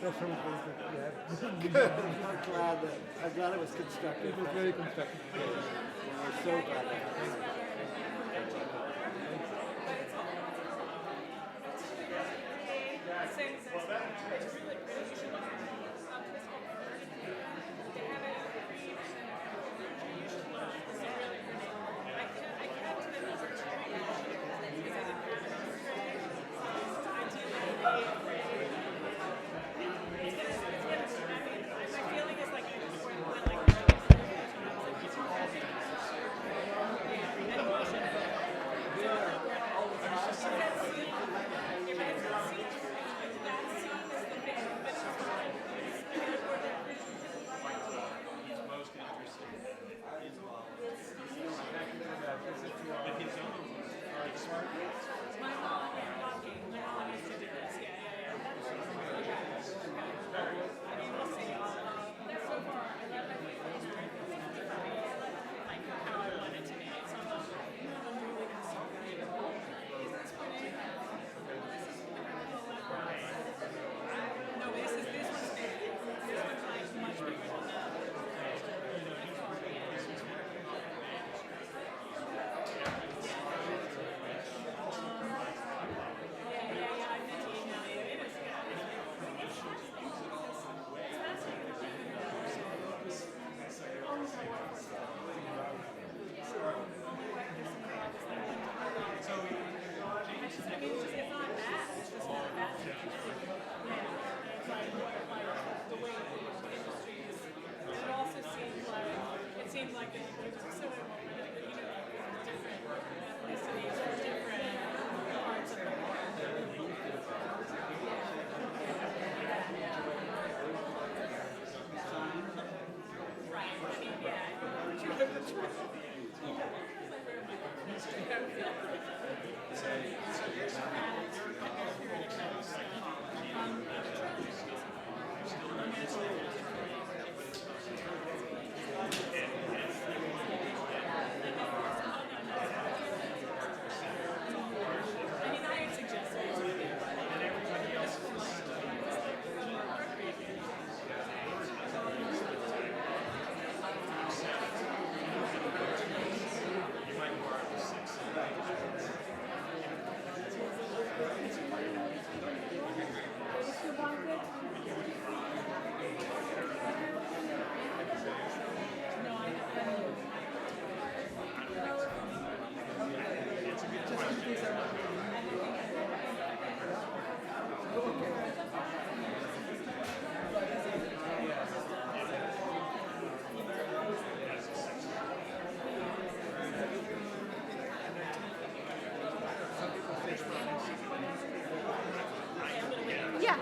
That's so important. I'm glad it was constructive. It was very constructive. We're so glad that happened. Yeah.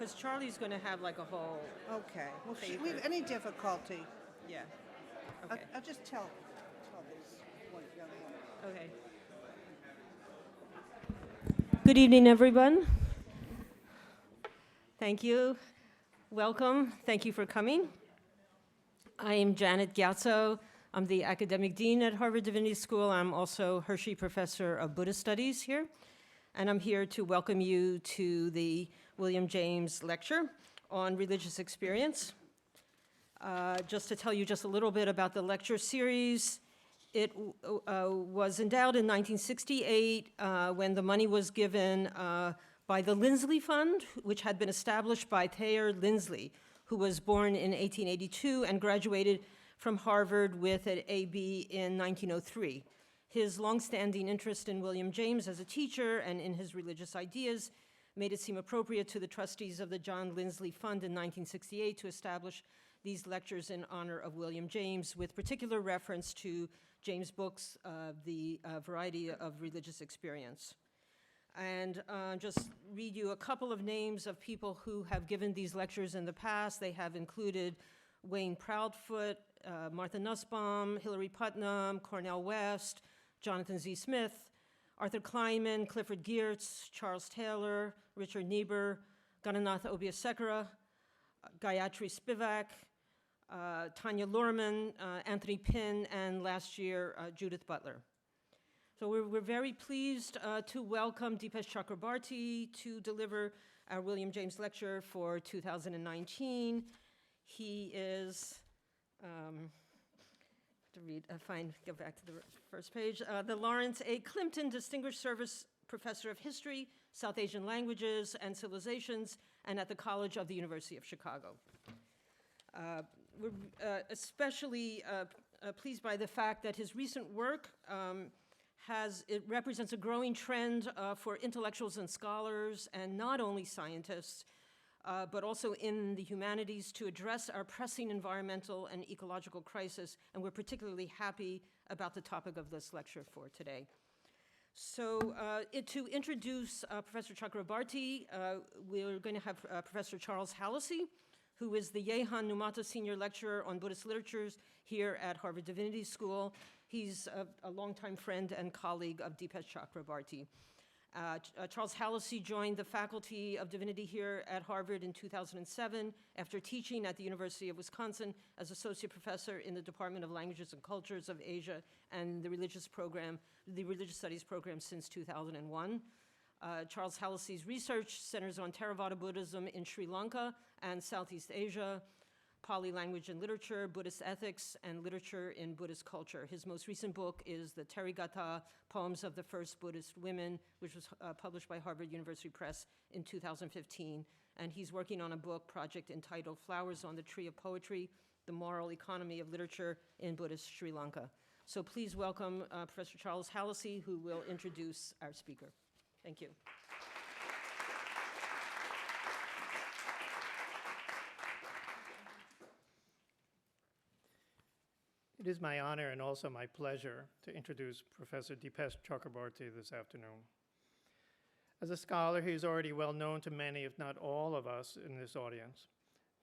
Because Charlie's going to have like a whole, Okay. Well, if Paper. we have any difficulty, yeah. I'll, Okay. I'll just tell this one Okay. Good evening, everyone. Thank you. Welcome. Thank you for coming. I am Janet Gyatso. I'm the academic dean at Harvard Divinity School. I'm also Hershey Professor of Buddhist Studies here. And I'm here to welcome you to the William James Lecture on Religious Experience. Just to tell you just a little bit about the lecture series, it was endowed in 1968 when the money was given by the Lindsley Fund, which had been established by Thayer Lindsley, who was born in 1882 and graduated from Harvard with an AB in 1903. His longstanding interest in William James as a teacher and in his religious ideas made it seem appropriate to the trustees of the John Lindsley Fund in 1968 to establish these lectures in honor of William James, with particular reference to James' books, The Variety of Religious Experience. And just read you a couple of names of people who have given these lectures in the past. They have included Wayne Proudfoot, Martha Nussbaum, Hilary Putnam, Cornel West, Jonathan Z. Smith, Arthur Kleinman, Clifford Geertz, Charles Taylor, Richard Niebuhr, Gananath Obiasekara, Gayatri Spivak, Tanya Lorman, Anthony Pinn, and last year, Judith Butler. So we're very pleased to welcome Dipesh Chakrabarty to deliver our William James Lecture for 2019. He is, go back to the first page, the Lawrence A. Kimpton Distinguished Service Professor of History, South Asian Languages and Civilizations, and at the College of the University of Chicago. We're especially pleased by the fact that his recent work it represents a growing trend for intellectuals and scholars, and not only scientists, but also in the humanities, to address our pressing environmental and ecological crisis, and we're particularly happy about the topic of this lecture for today. So to introduce Professor Chakrabarty, we're going to have Professor Charles Hallisey, who is the Yehan Numata Senior Lecturer on Buddhist Literatures here at Harvard Divinity School. He's a longtime friend and colleague of Dipesh Chakrabarty. Charles Hallisey joined the Faculty of Divinity here at Harvard in 2007 after teaching at the University of Wisconsin as Associate Professor in the Department of Languages and Cultures of Asia and the Religious Studies program since 2001. Charles Hallisey's research centers on Theravada Buddhism in Sri Lanka and Southeast Asia, Pali language and literature, Buddhist ethics, and literature in Buddhist culture. His most recent book is the Therigatha, Poems of the First Buddhist Women, which was published by Harvard University Press in 2015. And he's working on a book project entitled Flowers on the Tree of Poetry, The Moral Economy of Literature in Buddhist Sri Lanka. So please welcome Professor Charles Hallisey, who will introduce our speaker. Thank you. It is my honor and also my pleasure to introduce Professor Dipesh Chakrabarty this afternoon. As a scholar, he is already well known to many, if not all of us in this audience.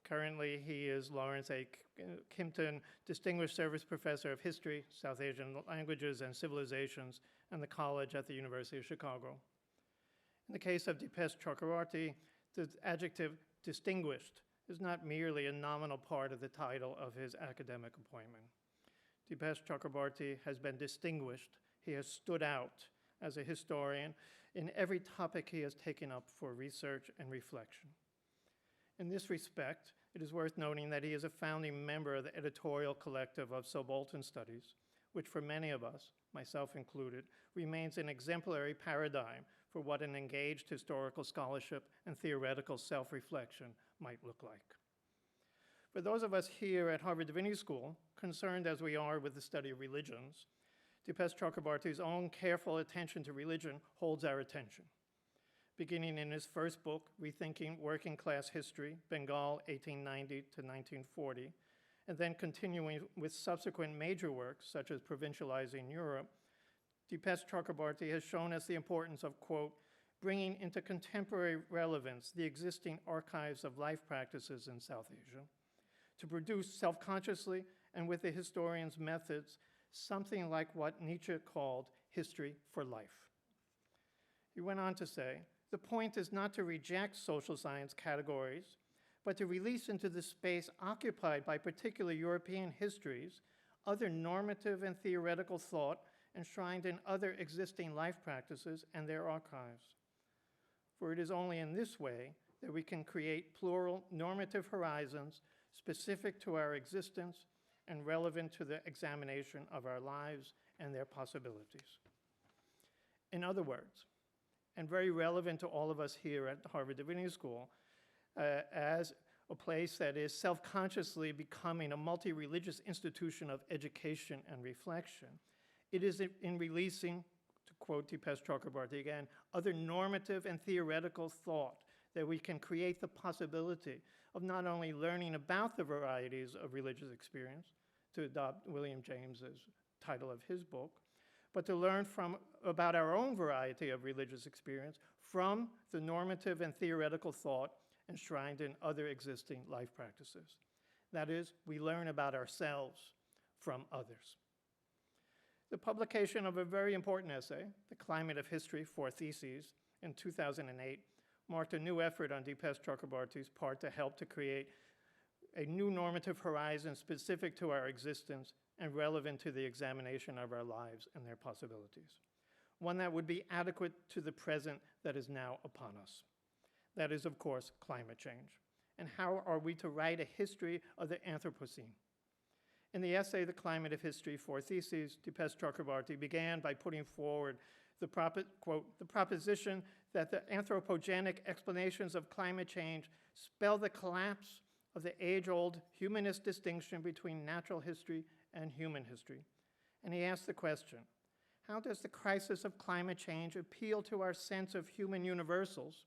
Currently, he is Lawrence A. Kimpton Distinguished Service Professor of History, South Asian Languages and Civilizations, and the College at the University of Chicago. In the case of Dipesh Chakrabarty, the adjective distinguished is not merely a nominal part of the title of his academic appointment. Dipesh Chakrabarty has been distinguished. He has stood out as a historian in every topic he has taken up for research and reflection. In this respect, it is worth noting that he is a founding member of the editorial collective of Subaltern Studies, which for many of us, myself included, remains an exemplary paradigm for what an engaged historical scholarship and theoretical self-reflection might look like. For those of us here at Harvard Divinity School, concerned as we are with the study of religions, Dipesh Chakrabarty's own careful attention to religion holds our attention. Beginning in his first book, Rethinking Working Class History, Bengal, 1890 to 1940, and then continuing with subsequent major works, such as Provincializing Europe, Dipesh Chakrabarty has shown us the importance of, quote, bringing into contemporary relevance the existing archives of life practices in South Asia, to produce self-consciously and with the historian's methods something like what Nietzsche called history for life. He went on to say, the point is not to reject social science categories, but to release into the space occupied by particular European histories other normative and theoretical thought enshrined in other existing life practices and their archives. For it is only in this way that we can create plural normative horizons specific to our existence and relevant to the examination of our lives and their possibilities. In other words, and very relevant to all of us here at Harvard Divinity School, as a place that is self-consciously becoming a multi-religious institution of education and reflection, it is in releasing, to quote Dipesh Chakrabarty again, other normative and theoretical thought that we can create the possibility of not only learning about the varieties of religious experience, to adopt William James's title of his book, but to learn about our own variety of religious experience from the normative and theoretical thought enshrined in other existing life practices. That is, we learn about ourselves from others. The publication of a very important essay, The Climate of History, 4 Theses, in 2008, marked a new effort on Dipesh Chakrabarty's part to help to create a new normative horizon specific to our existence and relevant to the examination of our lives and their possibilities. One that would be adequate to the present that is now upon us. That is, of course, climate change. And how are we to write a history of the Anthropocene? In the essay, The Climate of History, 4 Theses, Dipesh Chakrabarty began by putting forward the proposition that the anthropogenic explanations of climate change spell the collapse of the age-old humanist distinction between natural history and human history. And he asked the question, how does the crisis of climate change appeal to our sense of human universals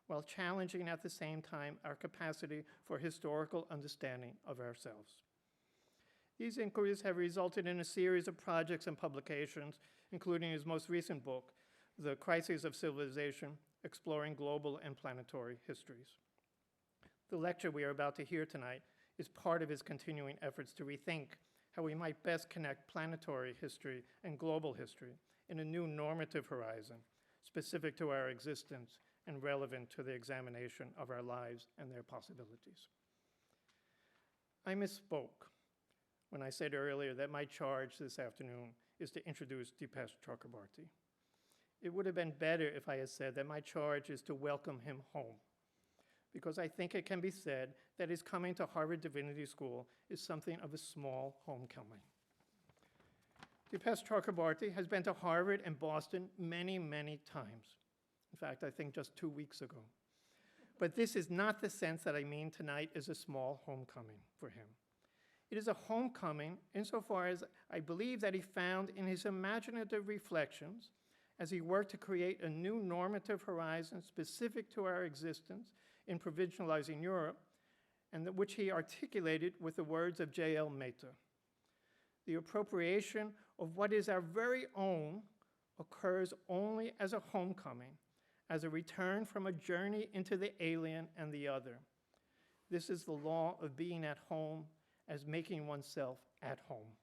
while challenging at the same time our capacity for historical understanding of ourselves? These inquiries have resulted in a series of projects and publications, including his most recent book, The Crises of Civilization, Exploring Global and Planetary Histories. The lecture we are about to hear tonight is part of his continuing efforts to rethink how we might best connect planetary history and global history in a new normative horizon, specific to our existence and relevant to the examination of our lives and their possibilities. I misspoke when I said earlier that my charge this afternoon is to introduce Dipesh Chakrabarty. It would have been better if I had said that my charge is to welcome him home, because I think it can be said that his coming to Harvard Divinity School is something of a small homecoming. Dipesh Chakrabarty has been to Harvard and Boston many, many times. In fact, I think just 2 weeks ago. But this is not the sense that I mean tonight is a small homecoming for him. It is a homecoming insofar as I believe that he found in his imaginative reflections as he worked to create a new normative horizon specific to our existence in provincializing Europe, and which he articulated with the words of J.L. Mehta. The appropriation of what is our very own occurs only as a homecoming, as a return from a journey into the alien and the other. This is the law of being at home as making oneself at home.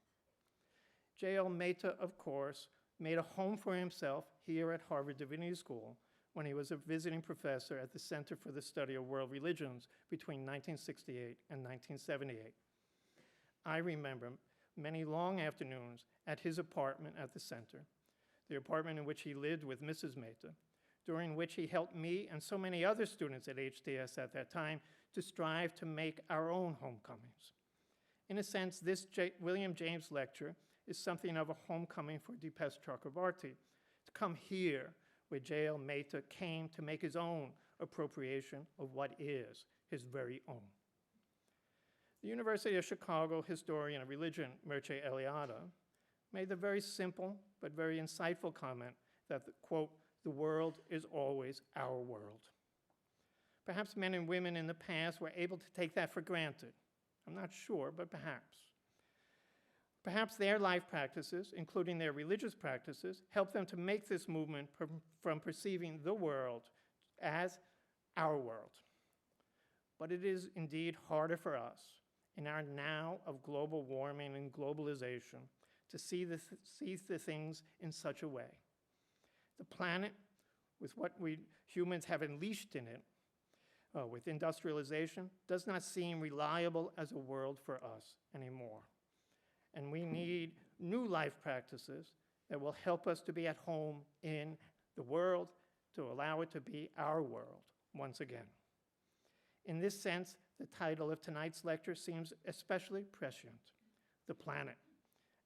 J.L. Mehta, of course, made a home for himself here at Harvard Divinity School when he was a visiting professor at the Center for the Study of World Religions between 1968 and 1978. I remember many long afternoons at his apartment at the center, the apartment in which he lived with Mrs. Mehta, during which he helped me and so many other students at HDS at that time to strive to make our own homecomings. In a sense, this William James lecture is something of a homecoming for Dipesh Chakrabarty, to come here where J.L. Mehta came to make his own appropriation of what is his very own. The University of Chicago historian of religion, Mircea Eliade, made the very simple but very insightful comment that, quote, the world is always our world. Perhaps men and women in the past were able to take that for granted. I'm not sure, but perhaps. Perhaps their life practices, including their religious practices, help them to make this movement from perceiving the world as our world. But it is indeed harder for us in our now of global warming and globalization to see the things in such a way. The planet, with what we humans have unleashed in it, with industrialization, does not seem reliable as a world for us anymore. And we need new life practices that will help us to be at home in the world, to allow it to be our world once again. In this sense, the title of tonight's lecture seems especially prescient: The Planet,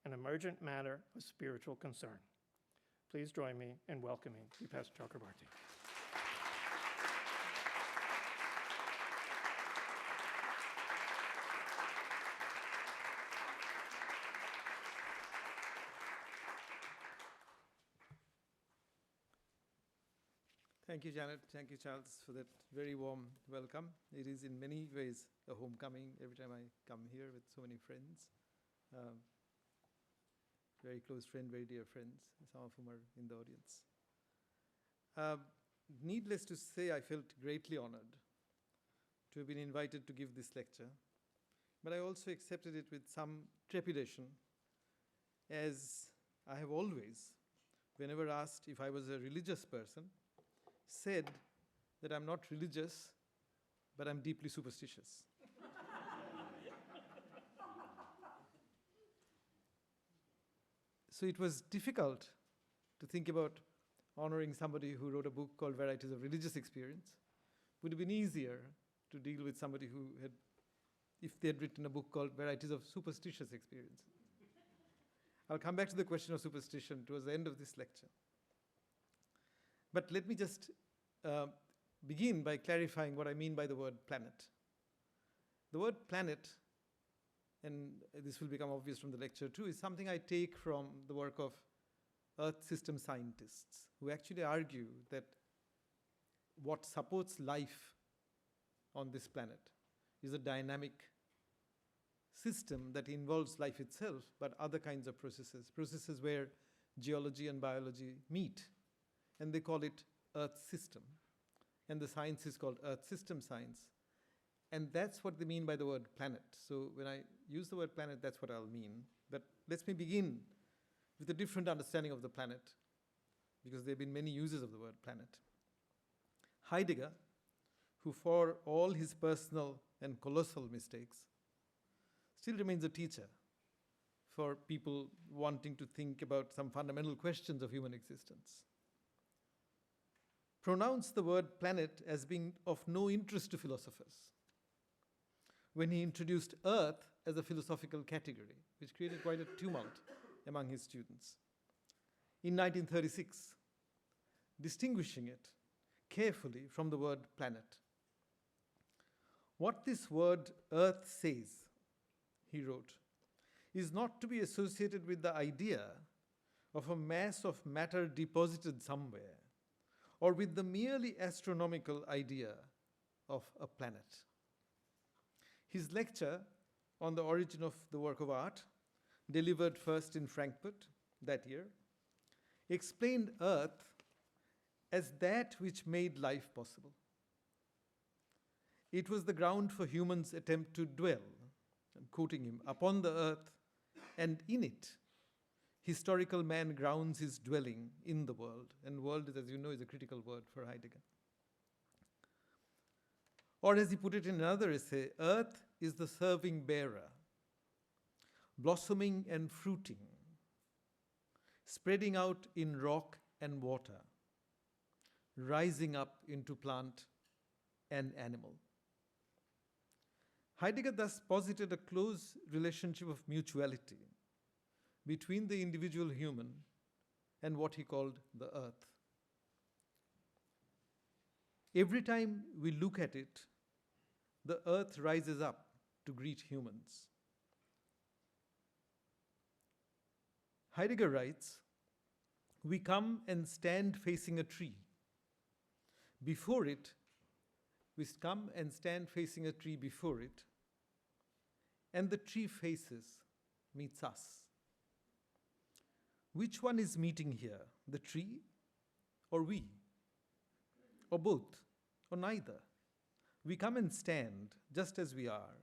an Emergent Matter of Spiritual Concern. Please join me in welcoming Dipesh Chakrabarty. Thank you, Janet. Thank you, Charles, for that very warm welcome. It is in many ways a homecoming every time I come here with so many friends. Very close friend, very dear friends, some of whom are in the audience. Needless to say, I felt greatly honored to have been invited to give this lecture, but I also accepted it with some trepidation, as I have always, whenever asked if I was a religious person, said that I'm not religious, but I'm deeply superstitious. So it was difficult to think about honoring somebody who wrote a book called Varieties of Religious Experience. Would have been easier to deal with somebody who had, if they had written a book called Varieties of Superstitious Experience. I'll come back to the question of superstition towards the end of this lecture. But let me just begin by clarifying what I mean by the word planet. The word planet, and this will become obvious from the lecture too, is something I take from the work of Earth system scientists, who actually argue that what supports life on this planet is a dynamic system that involves life itself, but other kinds of processes where geology and biology meet. And they call it Earth system. And the science is called Earth system science. And that's what they mean by the word planet. So when I use the word planet, that's what I'll mean. But let me begin with a different understanding of the planet, because there have been many uses of the word planet. Heidegger, who for all his personal and colossal mistakes, still remains a teacher for people wanting to think about some fundamental questions of human existence, pronounced the word planet as being of no interest to philosophers when he introduced Earth as a philosophical category, which created quite a tumult among his students. In 1936, distinguishing it carefully from the word planet. What this word Earth says, he wrote, is not to be associated with the idea of a mass of matter deposited somewhere, or with the merely astronomical idea of a planet. His lecture on the origin of the work of art, delivered first in Frankfurt that year, explained Earth as that which made life possible. It was the ground for humans' attempt to dwell, I'm quoting him, upon the earth, and in it, historical man grounds his dwelling in the world. And world, as you know, is a critical word for Heidegger. Or as he put it in another essay, Earth is the serving bearer, blossoming and fruiting, spreading out in rock and water, rising up into plant and animal. Heidegger thus posited a close relationship of mutuality between the individual human and what he called the earth. Every time we look at it, the earth rises up to greet humans. Heidegger writes, we come and stand facing a tree. Before it, we come and stand facing a tree before it, and the tree meets us. Which one is meeting here, the tree or we? Or both, or neither? We come and stand just as we are,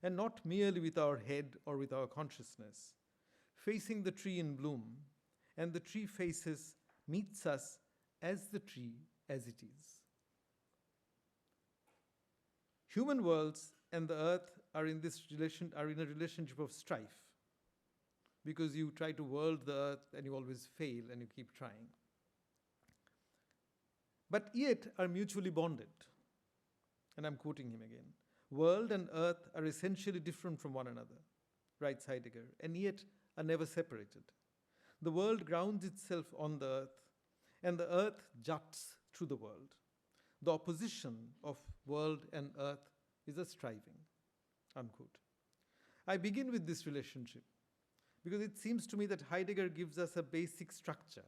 and not merely with our head or with our consciousness, facing the tree in bloom, and the tree meets us as the tree as it is. Human worlds and the earth are in a relationship of strife, because you try to world the earth and you always fail and you keep trying. But yet are mutually bonded. And I'm quoting him again. World and earth are essentially different from one another, writes Heidegger, and yet are never separated. The world grounds itself on the earth, and the earth juts through the world. The opposition of world and earth is a striving, unquote. I begin with this relationship because it seems to me that Heidegger gives us a basic structure,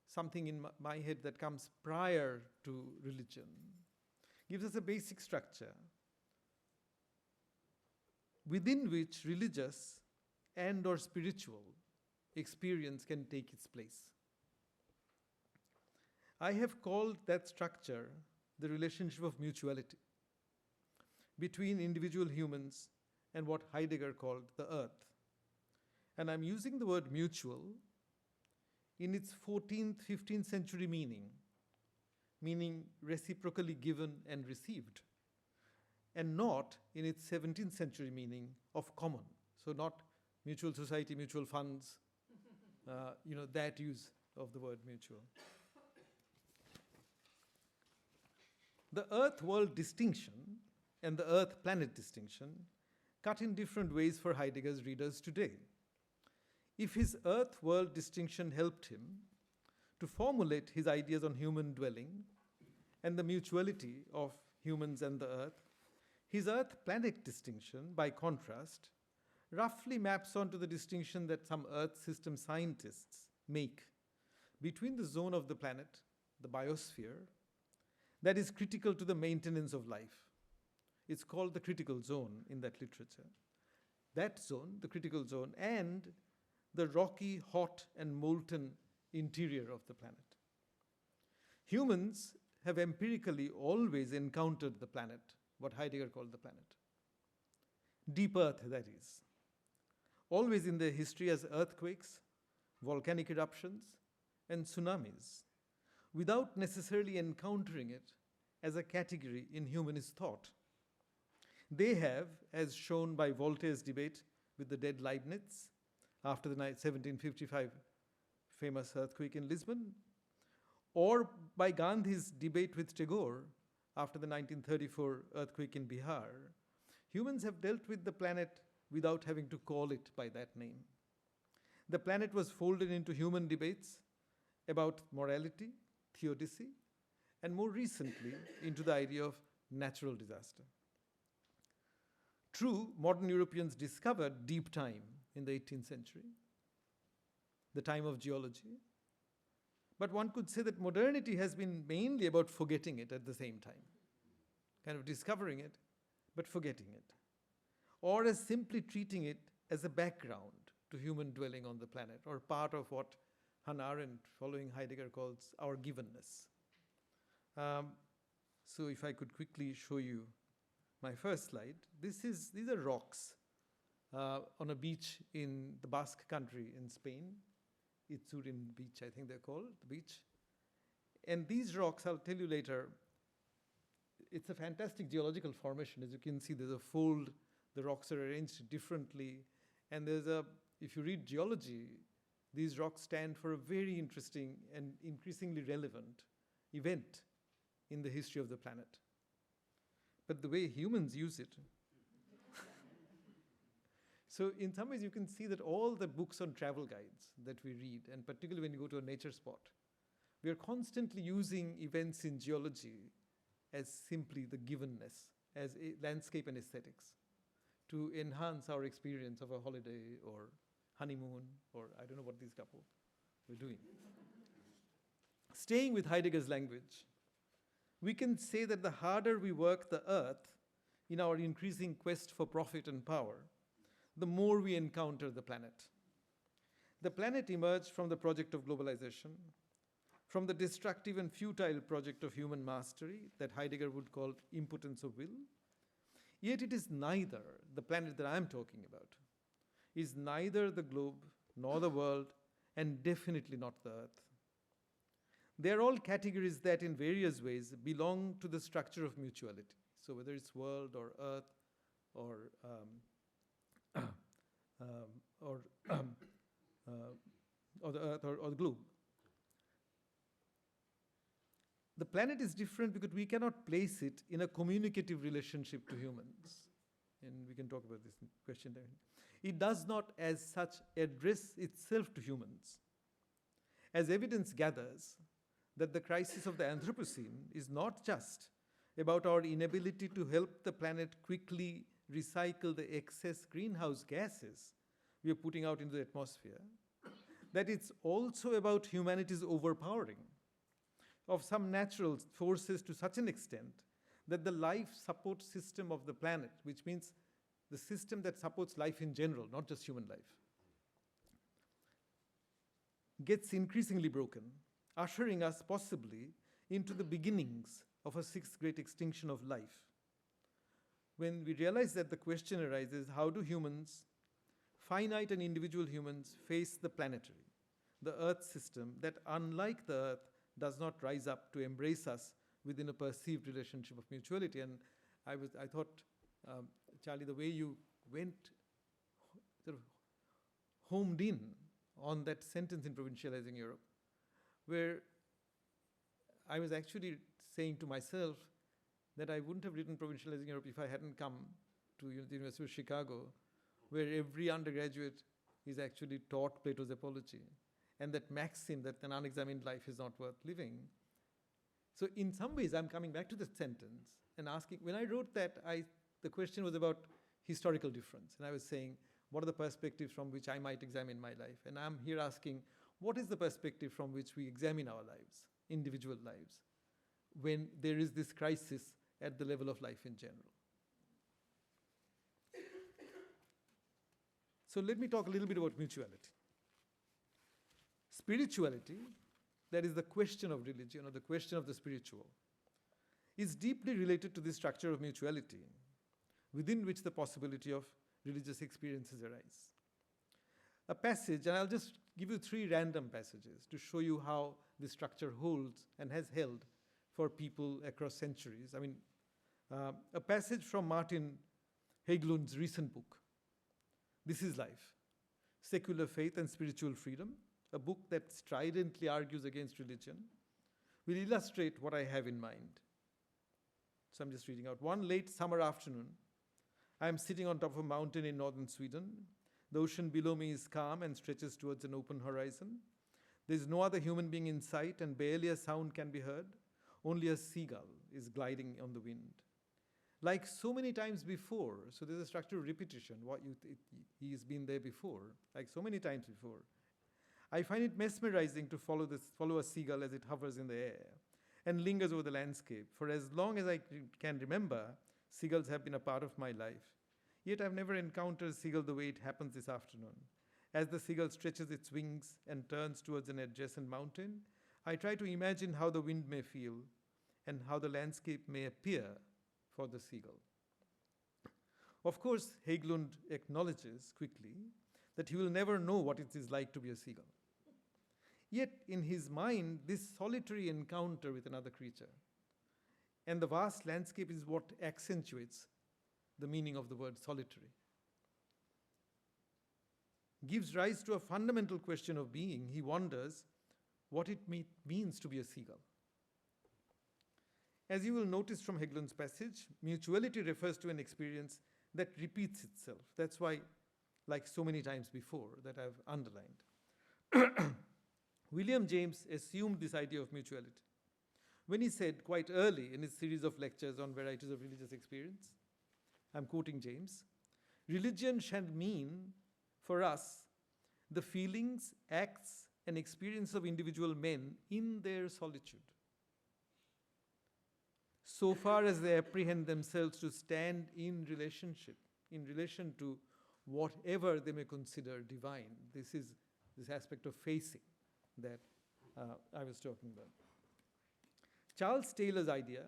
something in my head that comes prior to religion, gives us a basic structure within which religious and or spiritual experience can take its place. I have called that structure the relationship of mutuality between individual humans and what Heidegger called the earth. And I'm using the word mutual in its 14th, 15th century meaning reciprocally given and received, and not in its 17th century meaning of common. So not mutual society, mutual funds, that use of the word mutual. The Earth-world distinction and the Earth-planet distinction cut in different ways for Heidegger's readers today. If his Earth-world distinction helped him to formulate his ideas on human dwelling and the mutuality of humans and the Earth, his Earth-planet distinction, by contrast, roughly maps onto the distinction that some Earth system scientists make between the zone of the planet, the biosphere, that is critical to the maintenance of life. It's called the critical zone in that literature. That zone, the critical zone, and the rocky, hot, and molten interior of the planet. Humans have empirically always encountered the planet, what Heidegger called the planet. Deep Earth, that is. Always in their history as earthquakes, volcanic eruptions, and tsunamis, without necessarily encountering it as a category in humanist thought. They have, as shown by Voltaire's debate with the dead Leibniz after the 1755 famous earthquake in Lisbon, or by Gandhi's debate with Tagore after the 1934 earthquake in Bihar, humans have dealt with the planet without having to call it by that name. The planet was folded into human debates about morality, theodicy, and more recently into the idea of natural disaster. True, modern Europeans discovered deep time in the 18th century, the time of geology. But one could say that modernity has been mainly about forgetting it at the same time, kind of discovering it, but forgetting it, or as simply treating it as a background to human dwelling on the planet, or part of what Hannah Arendt, following Heidegger, calls our givenness. So if I could quickly show you my first slide. These are rocks on a beach in the Basque country in Spain. Itzurin Beach, I think they're called, the beach. And these rocks, I'll tell you later, it's a fantastic geological formation. As you can see, there's a fold, the rocks are arranged differently. And if you read geology, these rocks stand for a very interesting and increasingly relevant event in the history of the planet. But the way humans use it. So in some ways you can see that all the books on travel guides that we read, and particularly when you go to a nature spot, we are constantly using events in geology as simply the givenness, as a landscape and aesthetics, to enhance our experience of a holiday or honeymoon, or I don't know what these couple were doing. Staying with Heidegger's language, we can say that the harder we work the earth in our increasing quest for profit and power, the more we encounter the planet. The planet emerged from the project of globalization, from the destructive and futile project of human mastery that Heidegger would call impotence of will. Yet it is neither the planet that I'm talking about. is neither the globe nor the world, and definitely not the earth. They are all categories that in various ways belong to the structure of mutuality. So whether it's world or earth or the earth or the globe. The planet is different because we cannot place it in a communicative relationship to humans. And we can talk about this question there. It does not as such address itself to humans. As evidence gathers that the crisis of the Anthropocene is not just about our inability to help the planet quickly recycle the excess greenhouse gases we are putting out into the atmosphere, that it's also about humanity's overpowering of some natural forces to such an extent that the life support system of the planet, which means the system that supports life in general, not just human life, gets increasingly broken, ushering us possibly into the beginnings of a sixth great extinction of life. When we realize that the question arises, how do humans, finite and individual humans, face the planetary, the Earth system that, unlike the Earth, does not rise up to embrace us within a perceived relationship of mutuality? And I thought, Charlie, the way you went sort of homed in on that sentence in Provincializing Europe, where I was actually saying to myself that I wouldn't have written Provincializing Europe if I hadn't come to the University of Chicago, where every undergraduate is actually taught Plato's Apology, and that maxim that an unexamined life is not worth living. So in some ways, I'm coming back to the sentence and asking, when I wrote that, the question was about historical difference. And I was saying, what are the perspectives from which I might examine my life? And I'm here asking, what is the perspective from which we examine our lives, individual lives, when there is this crisis at the level of life in general? So let me talk a little bit about mutuality. Spirituality, that is the question of religion or the question of the spiritual, is deeply related to the structure of mutuality, within which the possibility of religious experiences arise. A passage, and I'll just give you 3 random passages to show you how this structure holds and has held for people across centuries. I mean, a passage from Martin Haglund's recent book, This is Life, Secular Faith and Spiritual Freedom, a book that stridently argues against religion, will illustrate what I have in mind. So I'm just reading out. One late summer afternoon, I am sitting on top of a mountain in northern Sweden. The ocean below me is calm and stretches towards an open horizon. There is no other human being in sight, and barely a sound can be heard. Only a seagull is gliding on the wind. Like so many times before, so there's a structure of repetition, he's been there before, like so many times before. I find it mesmerizing to follow a seagull as it hovers in the air and lingers over the landscape. For as long as I can remember, seagulls have been a part of my life. Yet I've never encountered a seagull the way it happens this afternoon. As the seagull stretches its wings and turns towards an adjacent mountain, I try to imagine how the wind may feel and how the landscape may appear for the seagull. Of course, Haglund acknowledges quickly that he will never know what it is like to be a seagull. Yet, in his mind, this solitary encounter with another creature and the vast landscape is what accentuates the meaning of the word solitary. Gives rise to a fundamental question of being. He wonders what it means to be a seagull. As you will notice from Haglund's passage, mutuality refers to an experience that repeats itself. That's why, like so many times before, that I've underlined. William James assumed this idea of mutuality when he said quite early in his series of lectures on varieties of religious experience, I'm quoting James, religion shall mean for us the feelings, acts, and experience of individual men in their solitude, so far as they apprehend themselves to stand in relationship, in relation to whatever they may consider divine. This is this aspect of facing that I was talking about. Charles Taylor's idea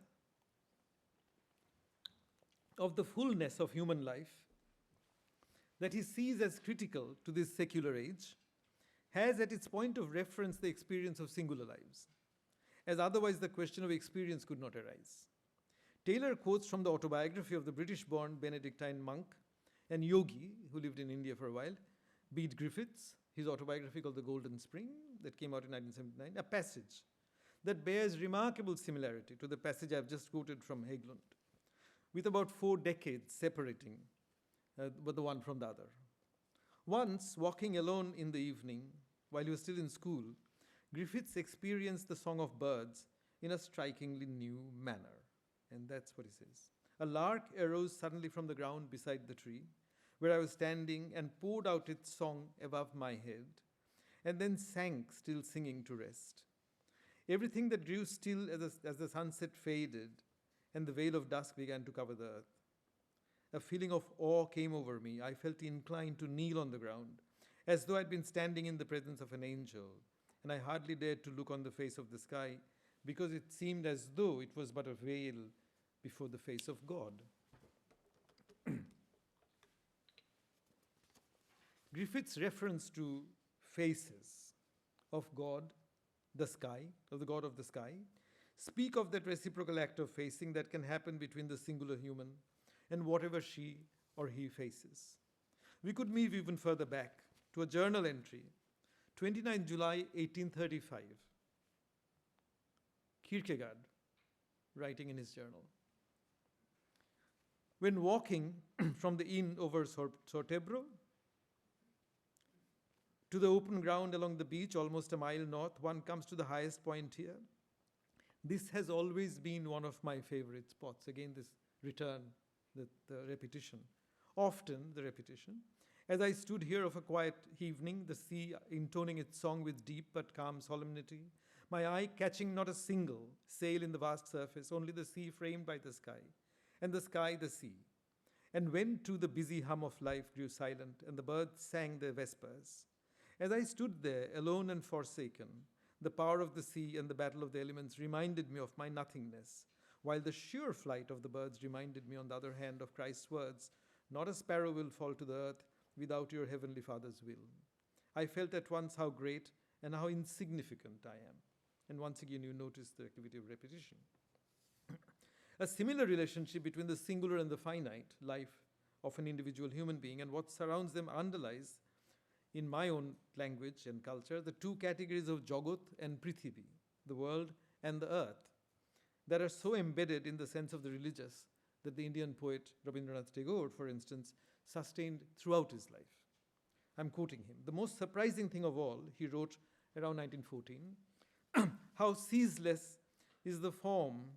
of the fullness of human life that he sees as critical to this secular age has at its point of reference the experience of singular lives, as otherwise the question of experience could not arise. Taylor quotes from the autobiography of the British-born Benedictine monk and yogi who lived in India for a while, Bede Griffiths, his autobiography called The Golden Spring, that came out in 1979, a passage that bears remarkable similarity to the passage I've just quoted from Haglund, with about 4 decades separating the one from the other. Once, walking alone in the evening, while he was still in school, Griffiths experienced the song of birds in a strikingly new manner. And that's what he says. A lark arose suddenly from the ground beside the tree, where I was standing, and poured out its song above my head, and then sank, still singing, to rest. Everything that grew still as the sunset faded, and the veil of dusk began to cover the earth. A feeling of awe came over me. I felt inclined to kneel on the ground, as though I'd been standing in the presence of an angel, and I hardly dared to look on the face of the sky, because it seemed as though it was but a veil before the face of God. Griffith's reference to faces of God, the sky, of the God of the sky, speak of that reciprocal act of facing that can happen between the singular human and whatever she or he faces. We could move even further back to a journal entry, 29 July 1835. Kierkegaard, writing in his journal. When walking from the inn over Sortebro to the open ground along the beach, almost a mile north, one comes to the highest point here. This has always been one of my favorite spots. Again, this return, the repetition. Often the repetition. As I stood here of a quiet evening, the sea intoning its song with deep but calm solemnity, my eye catching not a single sail in the vast surface, only the sea framed by the sky, and the sky the sea. And when too the busy hum of life grew silent, and the birds sang their vespers. As I stood there, alone and forsaken, the power of the sea and the battle of the elements reminded me of my nothingness, while the sure flight of the birds reminded me, on the other hand, of Christ's words, "Not a sparrow will fall to the earth without your heavenly Father's will." I felt at once how great and how insignificant I am. And once again, you notice the activity of repetition. A similar relationship between the singular and the finite life of an individual human being and what surrounds them underlies, in my own language and culture, the 2 categories of Jagat and Prithivi, the world and the earth, that are so embedded in the sense of the religious that the Indian poet Rabindranath Tagore, for instance, sustained throughout his life. I'm quoting him. The most surprising thing of all, he wrote around 1914, how ceaseless is the fountain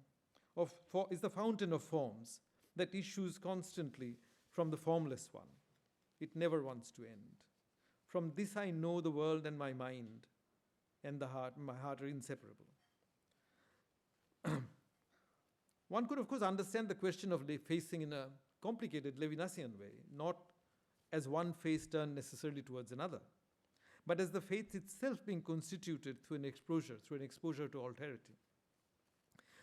of forms that issues constantly from the formless one. It never wants to end. From this I know the world and my mind and my heart are inseparable. One could, of course, understand the question of facing in a complicated Levinasian way, not as one face turned necessarily towards another, but as the faith itself being constituted through an exposure to alterity.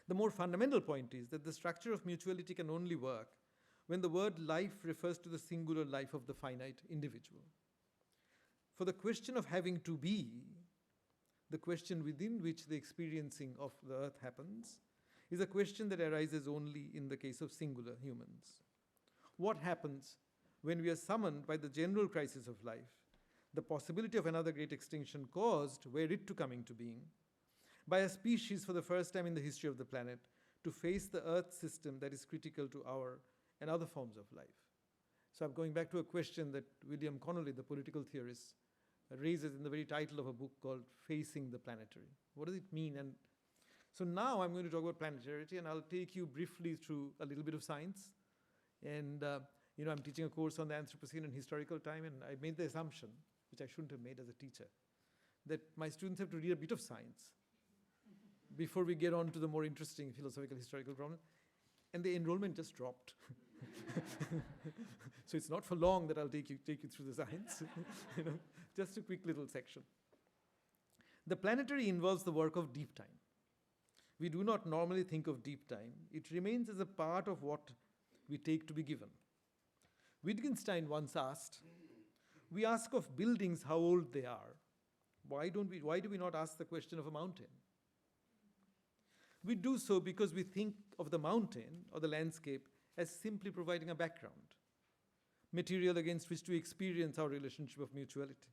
The more fundamental point is that the structure of mutuality can only work when the word life refers to the singular life of the finite individual. For the question of having to be, the question within which the experiencing of the earth happens, is a question that arises only in the case of singular humans. What happens when we are summoned by the general crisis of life, the possibility of another great extinction caused, were it to come into being, by a species for the first time in the history of the planet, to face the earth system that is critical to our and other forms of life? So I'm going back to a question that William Connolly, the political theorist, raises in the very title of a book called Facing the Planetary. What does it mean? And so now I'm going to talk about planetarity, and I'll take you briefly through a little bit of science. And I'm teaching a course on the Anthropocene and historical time, and I made the assumption, which I shouldn't have made as a teacher, that my students have to read a bit of science before we get on to the more interesting philosophical historical problem. And the enrollment just dropped. So it's not for long that I'll take you through the science. Just a quick little section. The planetary involves the work of deep time. We do not normally think of deep time. It remains as a part of what we take to be given. Wittgenstein once asked, we ask of buildings how old they are. Why do we not ask the question of a mountain? We do so because we think of the mountain or the landscape as simply providing a background, material against which to experience our relationship of mutuality.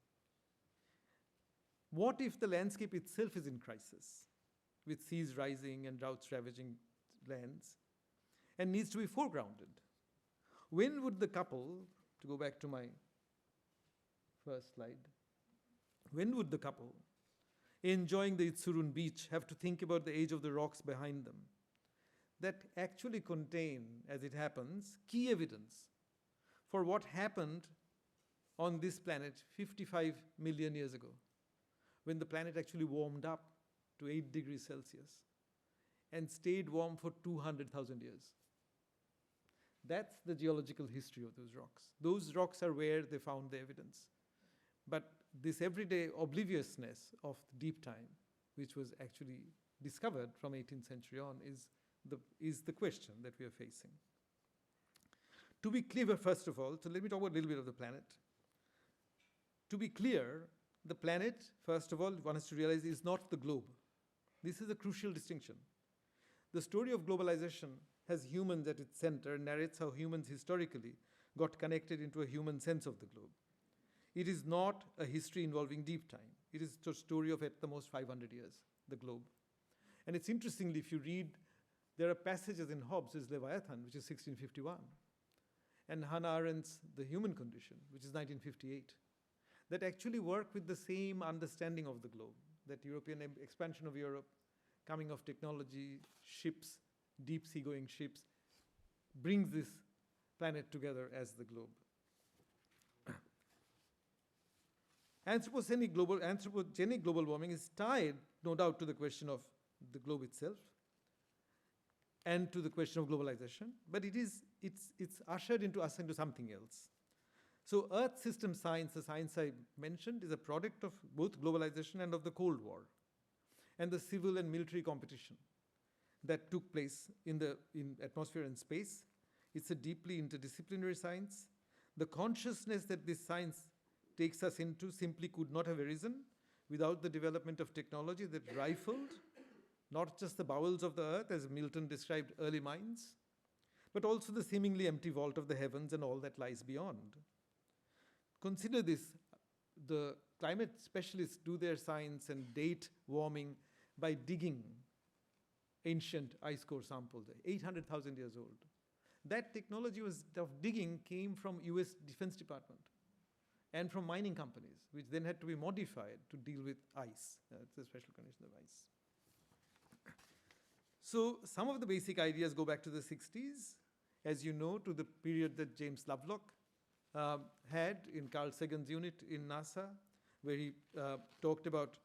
What if the landscape itself is in crisis, with seas rising and droughts ravaging lands, and needs to be foregrounded? When would the couple, to go back to my first slide, when would the couple, enjoying the Itsurun beach, have to think about the age of the rocks behind them that actually contain, as it happens, key evidence for what happened on this planet 55 million years ago, when the planet actually warmed up to 8 degrees Celsius and stayed warm for 200,000 years? That's the geological history of those rocks. Those rocks are where they found the evidence. But this everyday obliviousness of deep time, which was actually discovered from 18th century on, is the question that we are facing. To be clear, first of all, so let me talk about a little bit of the planet. To be clear, the planet, first of all, one has to realize, is not the globe. This is a crucial distinction. The story of globalization has humans at its center and narrates how humans historically got connected into a human sense of the globe. It is not a history involving deep time. It is a story of at the most 500 years, the globe. And it's interestingly, if you read, there are passages in Hobbes' Leviathan, which is 1651, and Hannah Arendt's The Human Condition, which is 1958, that actually work with the same understanding of the globe, that European expansion of Europe, coming of technology, ships, deep sea going ships, brings this planet together as the globe. Anthropogenic global warming is tied, no doubt, to the question of the globe itself and to the question of globalization, but it's ushered into us into something else. So Earth system science, the science I mentioned, is a product of both globalization and of the Cold War and the civil and military competition that took place in atmosphere and space. It's a deeply interdisciplinary science. The consciousness that this science takes us into simply could not have arisen without the development of technology that rifled not just the bowels of the earth, as Milton described early mines, but also the seemingly empty vault of the heavens and all that lies beyond. Consider this, the climate specialists do their science and date warming by digging ancient ice core samples, 800,000 years old. That technology of digging came from US Defense Department and from mining companies, which then had to be modified to deal with ice. It's a special condition of ice. So some of the basic ideas go back to the 60s, as you know, to the period that James Lovelock had in Carl Sagan's unit in NASA, where he talked about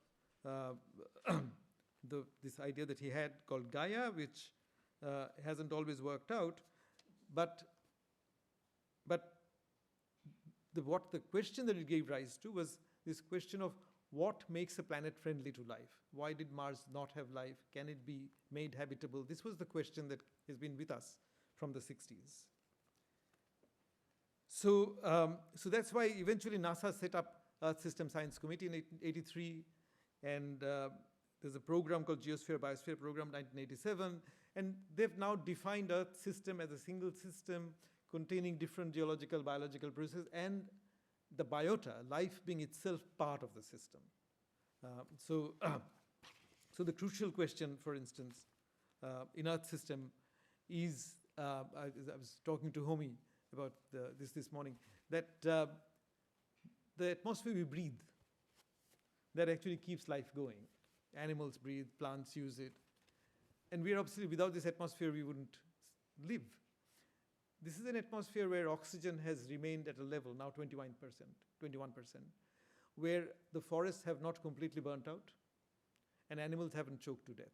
this idea that he had called Gaia, which hasn't always worked out, but the question that it gave rise to was this question of what makes a planet friendly to life? Why did Mars not have life? Can it be made habitable? This was the question that has been with us from the 60s. So that's why eventually NASA set up Earth System Science Committee in 1983, and there's a program called Geosphere Biosphere Program 1987, and they've now defined Earth system as a single system containing different geological, biological processes, and the biota, life being itself part of the system. So the crucial question, for instance, in Earth system is, I was talking to Homi about this morning, that the atmosphere we breathe, that actually keeps life going. Animals breathe, plants use it. And we're obviously, without this atmosphere, we wouldn't live. This is an atmosphere where oxygen has remained at a level, now 21%, where the forests have not completely burnt out and animals haven't choked to death.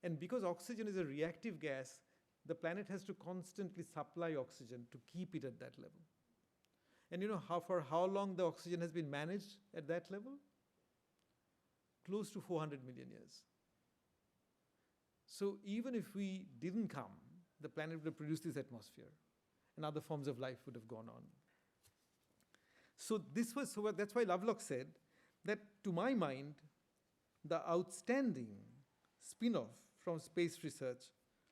And because oxygen is a reactive gas, the planet has to constantly supply oxygen to keep it at that level. And you know for how long the oxygen has been managed at that level? Close to 400 million years. So even if we didn't come, the planet would have produced this atmosphere. and other forms of life would have gone on. So that's why Lovelock said that, to my mind, the outstanding spin-off from space research,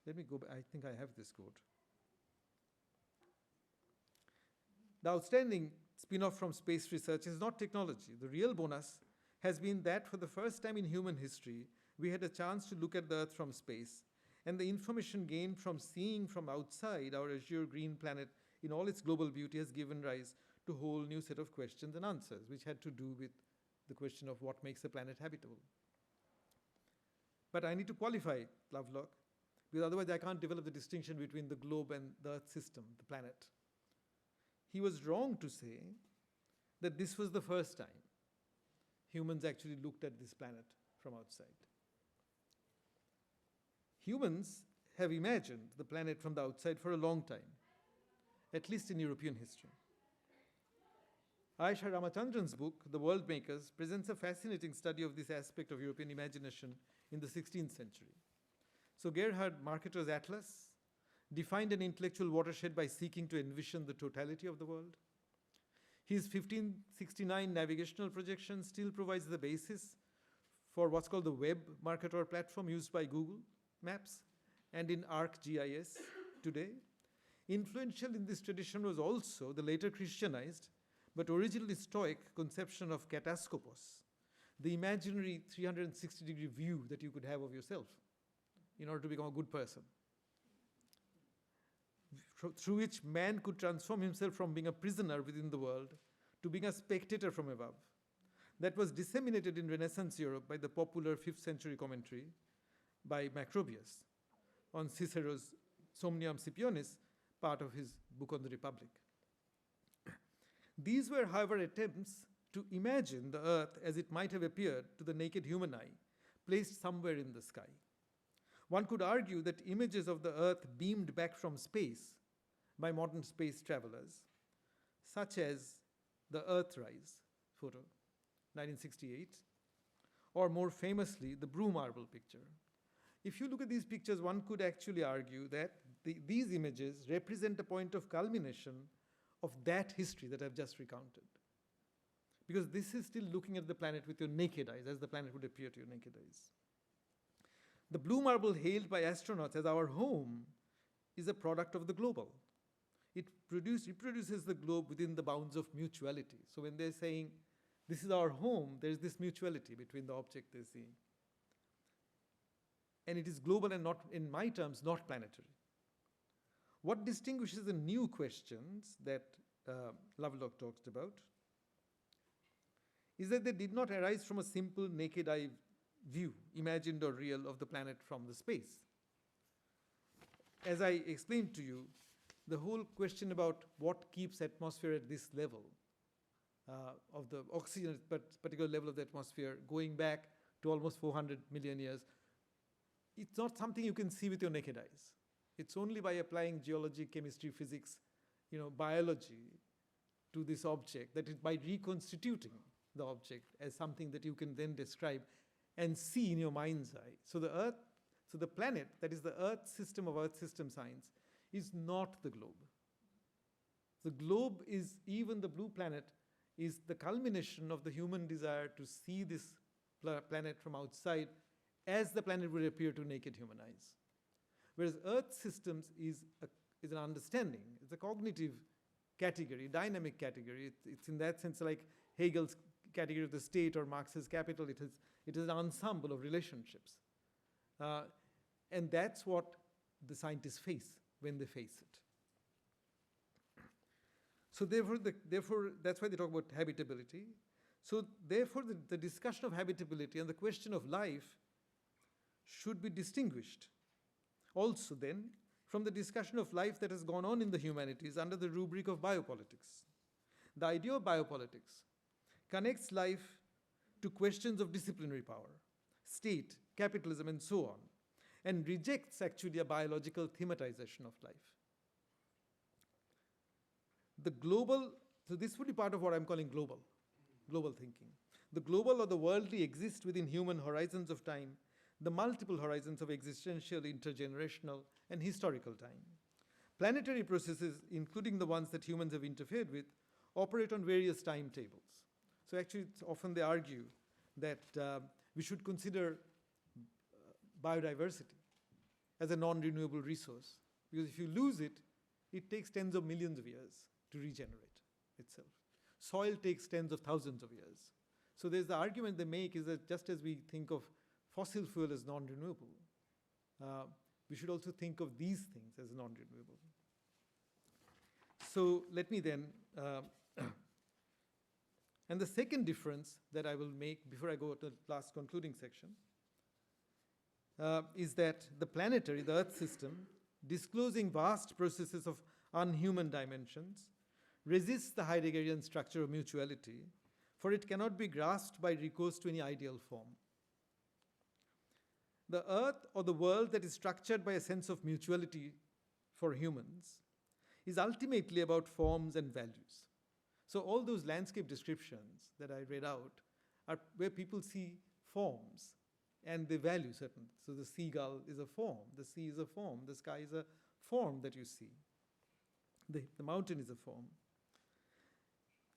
let me go back, I think I have this quote. The outstanding spin-off from space research is not technology. The real bonus has been that for the first time in human history, we had a chance to look at the Earth from space, and the information gained from seeing from outside our azure green planet in all its global beauty has given rise to a whole new set of questions and answers, which had to do with the question of what makes a planet habitable. But I need to qualify Lovelock, because otherwise I can't develop the distinction between the globe and the Earth system, the planet. He was wrong to say that this was the first time humans actually looked at this planet from outside. Humans have imagined the planet from the outside for a long time, at least in European history. Ayesha Ramachandran's book, The World Makers, presents a fascinating study of this aspect of European imagination in the 16th century. So Gerhard Marketer's Atlas defined an intellectual watershed by seeking to envision the totality of the world. His 1569 navigational projection still provides the basis for what's called the Web Marketer platform used by Google Maps and in ArcGIS today. Influential in this tradition was also the later Christianized but originally Stoic conception of kataskopos, the imaginary 360-degree view that you could have of yourself in order to become a good person, through which man could transform himself from being a prisoner within the world to being a spectator from above. That was disseminated in Renaissance Europe by the popular 5th century commentary by Macrobius on Cicero's Somnium Scipionis, part of his book on the Republic. These were, however, attempts to imagine the Earth as it might have appeared to the naked human eye, placed somewhere in the sky. One could argue that images of the Earth beamed back from space by modern space travelers, such as the Earthrise photo, 1968, or more famously, the Blue Marble picture. If you look at these pictures, one could actually argue that these images represent a point of culmination of that history that I've just recounted. Because this is still looking at the planet with your naked eyes, as the planet would appear to your naked eyes. The blue marble hailed by astronauts as our home is a product of the global. It reproduces the globe within the bounds of mutuality. So when they're saying, this is our home, there's this mutuality between the object they're seeing. And it is global and not, in my terms, not planetary. What distinguishes the new questions that Lovelock talked about is that they did not arise from a simple naked eye view, imagined or real, of the planet from the space. As I explained to you, the whole question about what keeps atmosphere at this level, of the oxygen, but particular level of the atmosphere, going back to almost 400 million years, it's not something you can see with your naked eyes. It's only by applying geology, chemistry, physics, biology to this object, that it, by reconstituting the object as something that you can then describe and see in your mind's eye. So the planet, that is the Earth system of Earth system science, is not the globe. The globe is, even the blue planet, is the culmination of the human desire to see this planet from outside as the planet would appear to naked human eyes. Whereas Earth systems is an understanding, it's a cognitive category, dynamic category. It's in that sense like Hegel's category of the state or Marx's capital. It is an ensemble of relationships. And that's what the scientists face when they face it. So therefore, that's why they talk about habitability. So therefore, the discussion of habitability and the question of life should be distinguished also then from the discussion of life that has gone on in the humanities under the rubric of biopolitics. The idea of biopolitics connects life to questions of disciplinary power, state, capitalism, and so on, and rejects actually a biological thematization of life. The global, so this would be part of what I'm calling global thinking. The global or the worldly exists within human horizons of time, the multiple horizons of existential, intergenerational, and historical time. Planetary processes, including the ones that humans have interfered with, operate on various timetables. So actually, often they argue that we should consider biodiversity as a non-renewable resource, because if you lose it, it takes tens of millions of years to regenerate itself. Soil takes tens of thousands of years. So there's the argument they make is that just as we think of fossil fuel as non-renewable, we should also think of these things as non-renewable. So let me then, and the second difference that I will make before I go to the last concluding section is that the planetary, the Earth system, disclosing vast processes of unhuman dimensions, resists the Heideggerian structure of mutuality, for it cannot be grasped by recourse to any ideal form. The Earth, or the world that is structured by a sense of mutuality for humans, is ultimately about forms and values. So all those landscape descriptions that I read out are where people see forms and they value certain. So the seagull is a form, the sea is a form, the sky is a form that you see. The mountain is a form.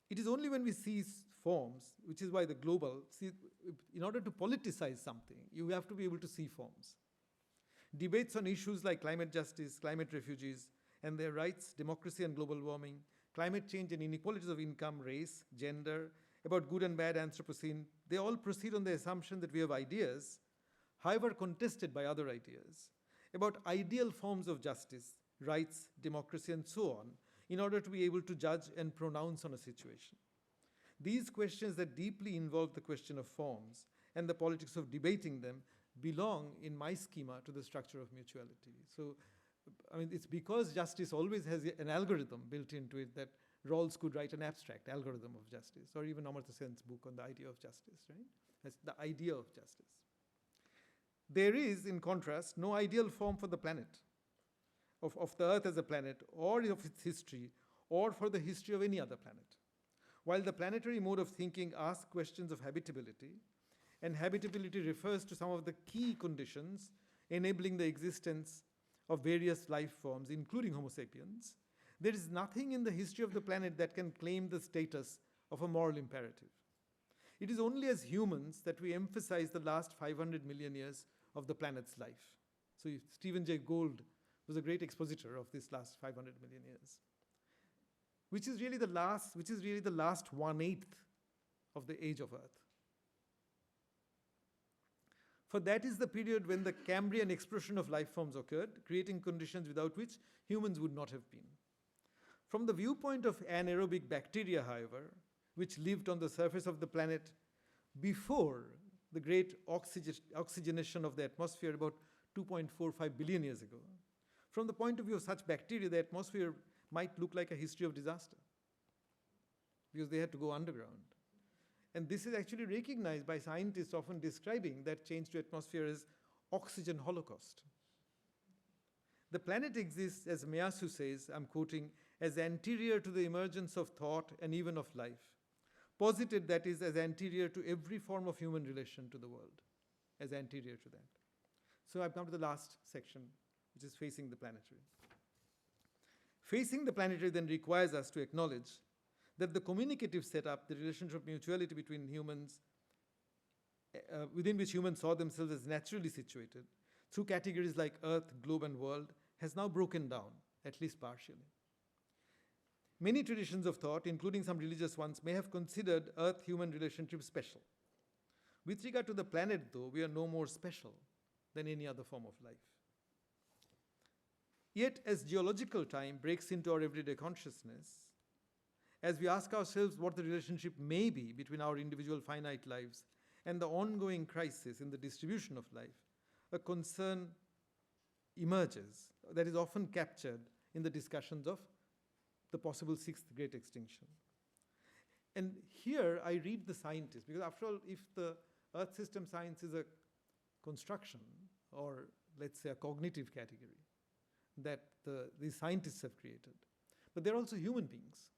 It is only when we see forms, which is why the global, in order to politicize something, you have to be able to see forms. Debates on issues like climate justice, climate refugees and their rights, democracy and global warming, climate change and inequalities of income, race, gender, about good and bad Anthropocene, they all proceed on the assumption that we have ideas, however contested by other ideas, about ideal forms of justice, rights, democracy, and so on, in order to be able to judge and pronounce on a situation. These questions that deeply involve the question of forms and the politics of debating them belong, in my schema, to the structure of mutuality. So, I mean, it's because justice always has an algorithm built into it that Rawls could write an abstract algorithm of justice, or even Amartya Sen's book on the idea of justice, right? That's the idea of justice. There is, in contrast, no ideal form for the planet, of the Earth as a planet, or of its history, or for the history of any other planet. While the planetary mode of thinking asks questions of habitability, and habitability refers to some of the key conditions enabling the existence of various life forms, including Homo sapiens, there is nothing in the history of the planet that can claim the status of a moral imperative. It is only as humans that we emphasize the last 500 million years of the planet's life. So Stephen Jay Gould was a great expositor of this last 500 million years, which is really the last 1/8 of the age of Earth. For that is the period when the Cambrian explosion of life forms occurred, creating conditions without which humans would not have been. From the viewpoint of anaerobic bacteria, however, which lived on the surface of the planet before the great oxygenation of the atmosphere about 2.45 billion years ago, from the point of view of such bacteria, the atmosphere might look like a history of disaster because they had to go underground. And this is actually recognized by scientists often describing that change to atmosphere as oxygen holocaust. The planet exists, as Meyasu says, I'm quoting, as anterior to the emergence of thought and even of life, posited that is as anterior to every form of human relation to the world, as anterior to that. So I've come to the last section, which is facing the planetary. Facing the planetary then requires us to acknowledge that the communicative setup, the relationship of mutuality between humans, within which humans saw themselves as naturally situated, through categories like Earth, globe, and world, has now broken down, at least partially. Many traditions of thought, including some religious ones, may have considered Earth-human relationship special. With regard to the planet, though, we are no more special than any other form of life. Yet, as geological time breaks into our everyday consciousness, as we ask ourselves what the relationship may be between our individual finite lives and the ongoing crisis in the distribution of life, a concern emerges that is often captured in the discussions of the possible sixth great extinction. And here I read the scientists, because after all, if the Earth system science is a construction, or let's say a cognitive category, that these scientists have created, but they're also human beings.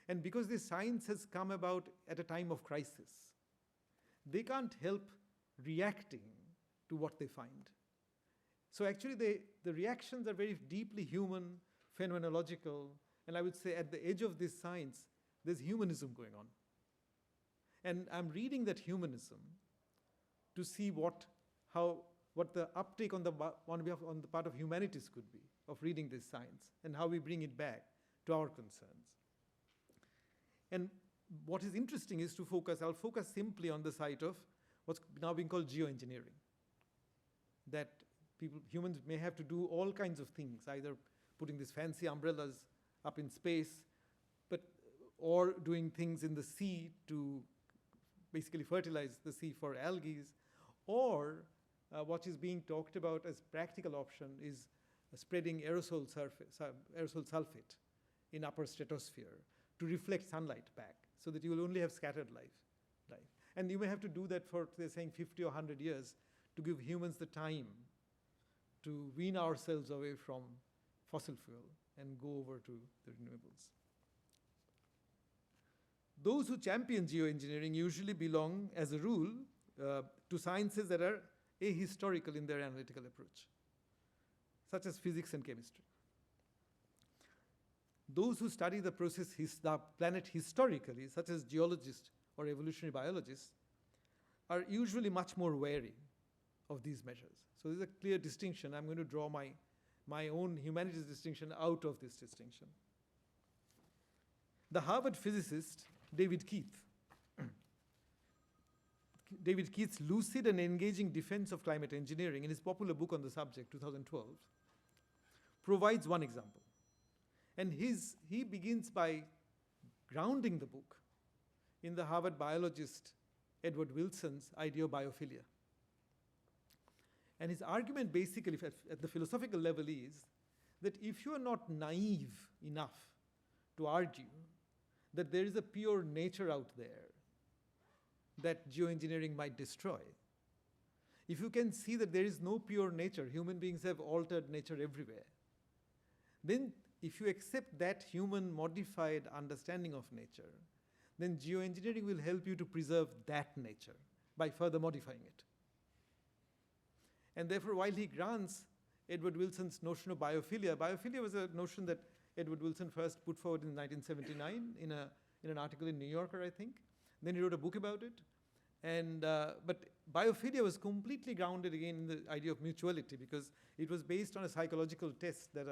And because this science has come about at a time of crisis, they can't help reacting to what they find. So actually the reactions are very deeply human, phenomenological, and I would say at the edge of this science, there's humanism going on. And I'm reading that humanism to see what the uptake on the part of humanities could be, of reading this science, and how we bring it back to our concerns. And what is interesting is I'll focus simply on the site of what's now being called geoengineering. That humans may have to do all kinds of things, either putting these fancy umbrellas up in space, or doing things in the sea to basically fertilize the sea for algae, or what is being talked about as practical option is spreading aerosol sulfate in upper stratosphere to reflect sunlight back, so that you will only have scattered life. And you may have to do that for, they're saying, 50 or 100 years to give humans the time to wean ourselves away from fossil fuel and go over to the renewables. Those who champion geoengineering usually belong, as a rule, to sciences that are ahistorical in their analytical approach, such as physics and chemistry. Those who study the planet historically, such as geologists or evolutionary biologists, are usually much more wary of these measures. So there's a clear distinction. I'm going to draw my own humanities distinction out of this distinction. The Harvard physicist David Keith's lucid and engaging defense of climate engineering in his popular book on the subject, 2012, provides one example. And he begins by grounding the book in the Harvard biologist Edward Wilson's idea of biophilia. And his argument basically at the philosophical level is that if you are not naive enough to argue that there is a pure nature out there that geoengineering might destroy, if you can see that there is no pure nature, human beings have altered nature everywhere, then if you accept that human modified understanding of nature, then geoengineering will help you to preserve that nature by further modifying it. And therefore, while he grants Edward Wilson's notion of biophilia was a notion that Edward Wilson first put forward in 1979 in an article in New Yorker, I think. Then he wrote a book about it. But biophilia was completely grounded again in the idea of mutuality, because it was based on a psychological test that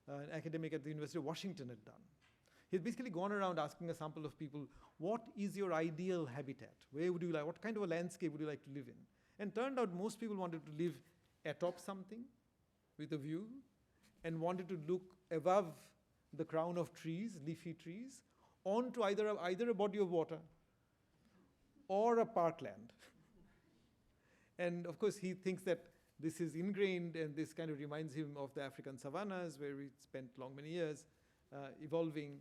an academic at the University of Washington had done. He's basically gone around asking a sample of people, what is your ideal habitat? Where would you like, what kind of a landscape would you like to live in? And turned out most people wanted to live atop something with a view, and wanted to look above the crown of trees, leafy trees, onto either a body of water or a parkland. And of course, he thinks that this is ingrained, and this kind of reminds him of the African savannas, where we spent many years evolving.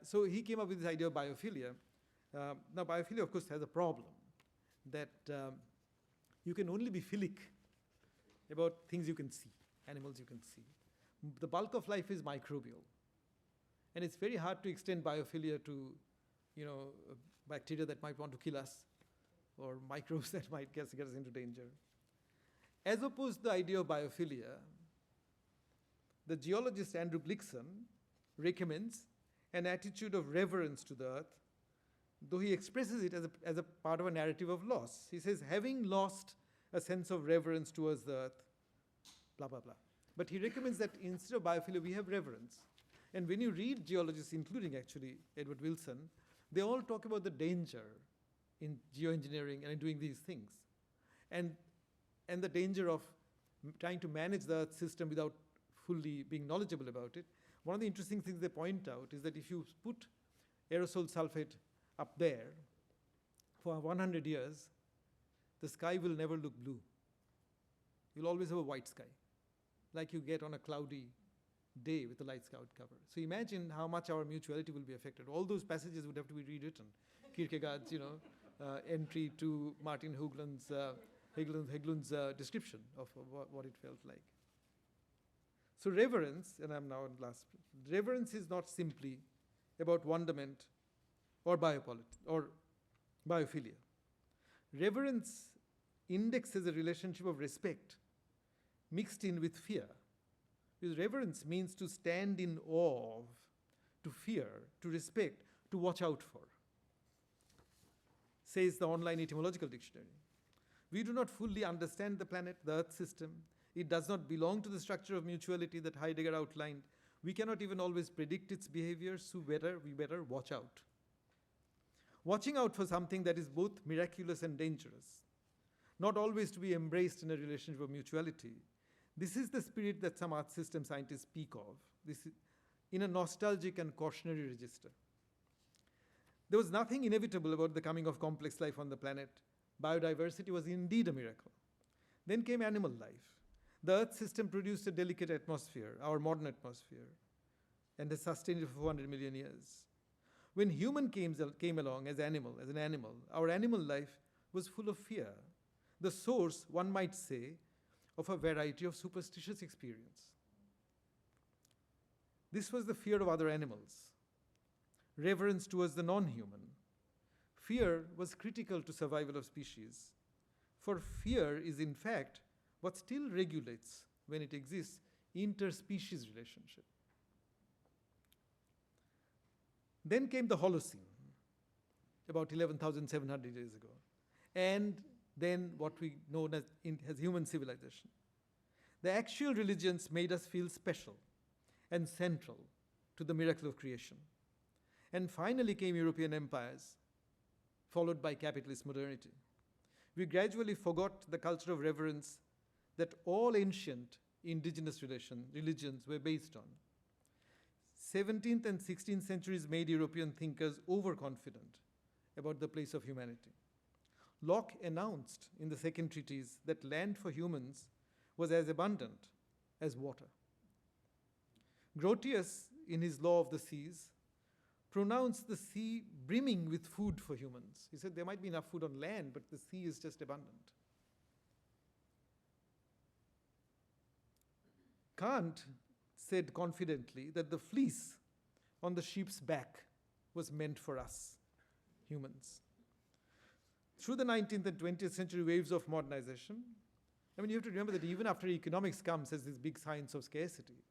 So he came up with this idea of biophilia. Now, biophilia, of course, has a problem, that you can only be philic about things you can see, animals you can see. The bulk of life is microbial. And it's very hard to extend biophilia to, bacteria that might want to kill us, or microbes that might get us into danger. As opposed to the idea of biophilia, the geologist Andrew Blixen recommends an attitude of reverence to the earth, though he expresses it as a part of a narrative of loss. He says, having lost a sense of reverence towards the earth, blah, blah, blah. But he recommends that instead of biophilia, we have reverence. And when you read geologists, including actually Edward Wilson, they all talk about the danger in geoengineering and in doing these things. And the danger of trying to manage the Earth system without fully being knowledgeable about it. One of the interesting things they point out is that if you put aerosol sulfate up there for 100 years, the sky will never look blue. You'll always have a white sky, like you get on a cloudy day with a light cloud cover. So imagine how much our mutuality will be affected. All those passages would have to be rewritten. Kierkegaard's, entry to Martin Haglund's description of what it felt like. So reverence, and I'm now on last, reverence is not simply about wonderment or biophilia. Reverence indexes a relationship of respect mixed in with fear Because reverence means to stand in awe of, to fear, to respect, to watch out for, says the online etymological dictionary. We do not fully understand the planet, the Earth system. It does not belong to the structure of mutuality that Heidegger outlined. We cannot even always predict its behavior, so we better watch out. Watching out for something that is both miraculous and dangerous, not always to be embraced in a relationship of mutuality. This is the spirit that some Earth system scientists speak of, this is in a nostalgic and cautionary register. There was nothing inevitable about the coming of complex life on the planet. Biodiversity was indeed a miracle. Then came animal life. The Earth system produced a delicate atmosphere, our modern atmosphere, and has sustained it for 400 million years. When human came along as an animal, our animal life was full of fear, the source, one might say, of a variety of superstitious experience. This was the fear of other animals, reverence towards the non-human. Fear was critical to survival of species, for fear is in fact what still regulates, when it exists, interspecies relationship. Then came the Holocene, about 11,700 years ago, and then what we know as human civilization. The actual religions made us feel special and central to the miracle of creation. And finally came European empires, followed by capitalist modernity. We gradually forgot the culture of reverence that all ancient indigenous religions were based on. 17th and 16th centuries made European thinkers overconfident about the place of humanity. Locke announced in the second treatise that land for humans was as abundant as water. Grotius, in his Law of the Seas, pronounced the sea brimming with food for humans. He said there might be enough food on land, but the sea is just abundant. Kant said confidently that the fleece on the sheep's back was meant for us, humans. Through the 19th and 20th century waves of modernization, you have to remember that even after economics comes as this big science of scarcity,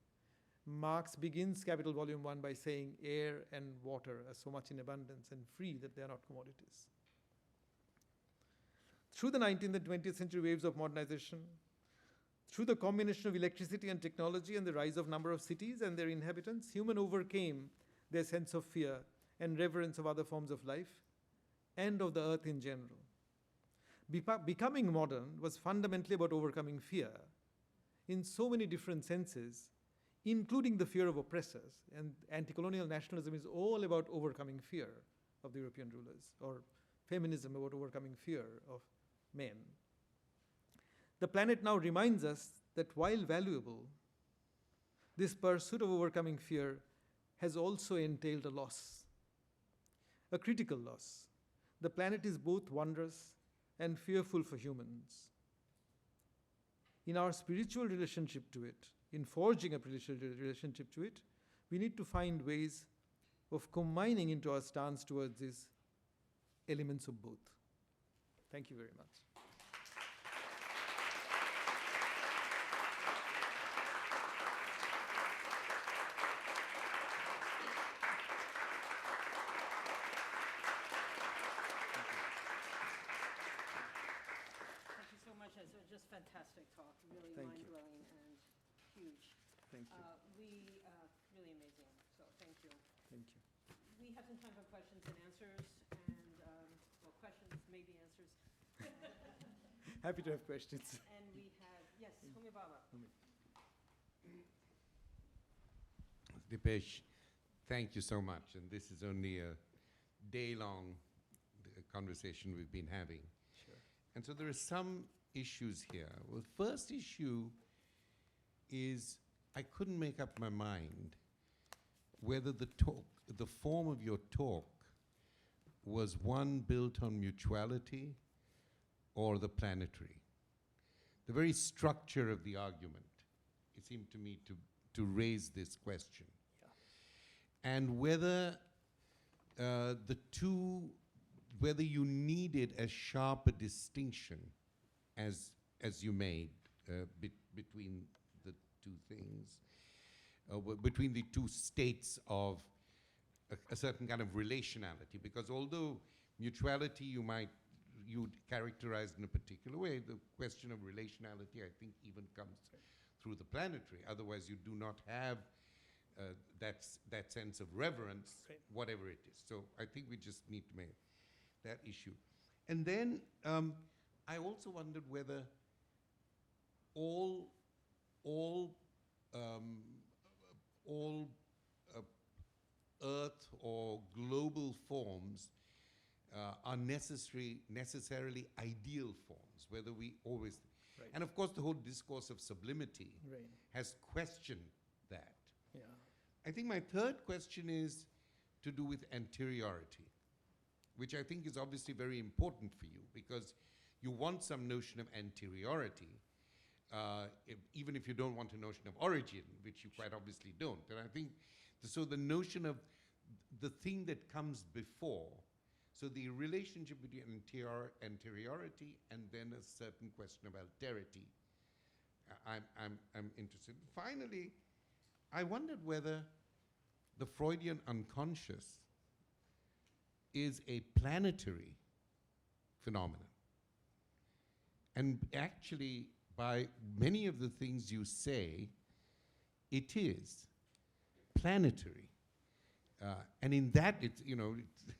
Marx begins Capital Volume 1 by saying air and water are so much in abundance and free that they are not commodities. Through the 19th and 20th century waves of modernization, through the combination of electricity and technology and the rise of number of cities and their inhabitants, human overcame their sense of fear and reverence of other forms of life and of the earth in general. Becoming modern was fundamentally about overcoming fear in so many different senses, including the fear of oppressors. And anti-colonial nationalism is all about overcoming fear of the European rulers, or feminism about overcoming fear of men. The planet now reminds us that while valuable, this pursuit of overcoming fear has also entailed a loss, a critical loss. The planet is both wondrous and fearful for humans. In our spiritual relationship to it, in forging a spiritual relationship to it, we need to find ways of combining into our stance towards these elements of both. Thank you very much. Thank you so much. It's a just fantastic talk, really Thank you. mind-blowing and huge. Thank you. Really amazing, so thank you. Thank you. We have some time for questions and answers, and, well, questions, maybe answers. Happy to have questions. And we have, yes, Homi Baba. Dipesh, thank you so much. And this is only a day-long conversation we've been having. Sure. And so there are some issues here. Well, the first issue is I couldn't make up my mind whether the form of your talk was one built on mutuality or the planetary. The very structure of the argument, it seemed to me to raise this question. Yeah. And whether the two, whether you needed as sharp a distinction as you made between two things, between the two states of a certain kind of relationality. Because although mutuality you'd characterize in a particular way, the question of relationality, I think, even comes through the planetary. Otherwise, you do not have that sense of reverence, whatever it is. So I think we just need to make that issue. And then I also wondered whether all Earth or global forms are necessarily ideal forms, whether we always... Right. And of course, the whole discourse of sublimity Right. has questioned that. Yeah. I think my third question is to do with anteriority, which I think is obviously very important for you, because you want some notion of anteriority, even if you don't want a notion of origin, which you quite obviously don't. And I think, so the notion of the thing that comes before, so the relationship between anteriority and then a certain question of alterity, I'm interested. Finally, I wondered whether the Freudian unconscious is a planetary phenomenon. And actually, by many of the things you say, it is planetary. And in that,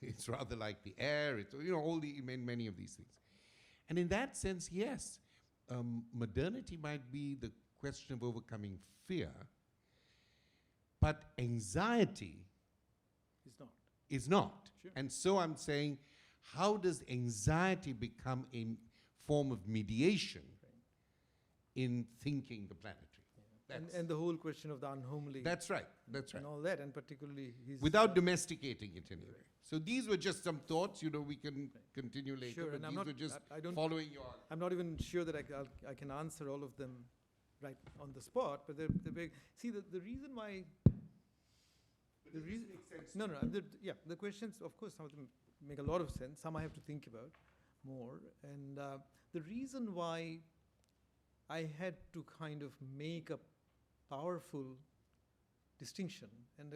it's rather like the air, it's, many of these things. And in that sense, yes, modernity might be the question of overcoming fear, but anxiety is not. Sure. And so I'm saying, how does anxiety become a form of mediation in thinking the planetary? And the whole question of the unhomely. That's right. And all that, and particularly his... Without domesticating it anyway. So these were just some thoughts, we can continue later, Sure, but and I'm these not- were just I don't- following your... I'm not even sure that I can answer all of them right on the spot, but they're big. See, the reason why... The reason makes sense. No, the questions, of course, some of them make a lot of sense. Some I have to think about more. And the reason why I had to kind of make a powerful distinction and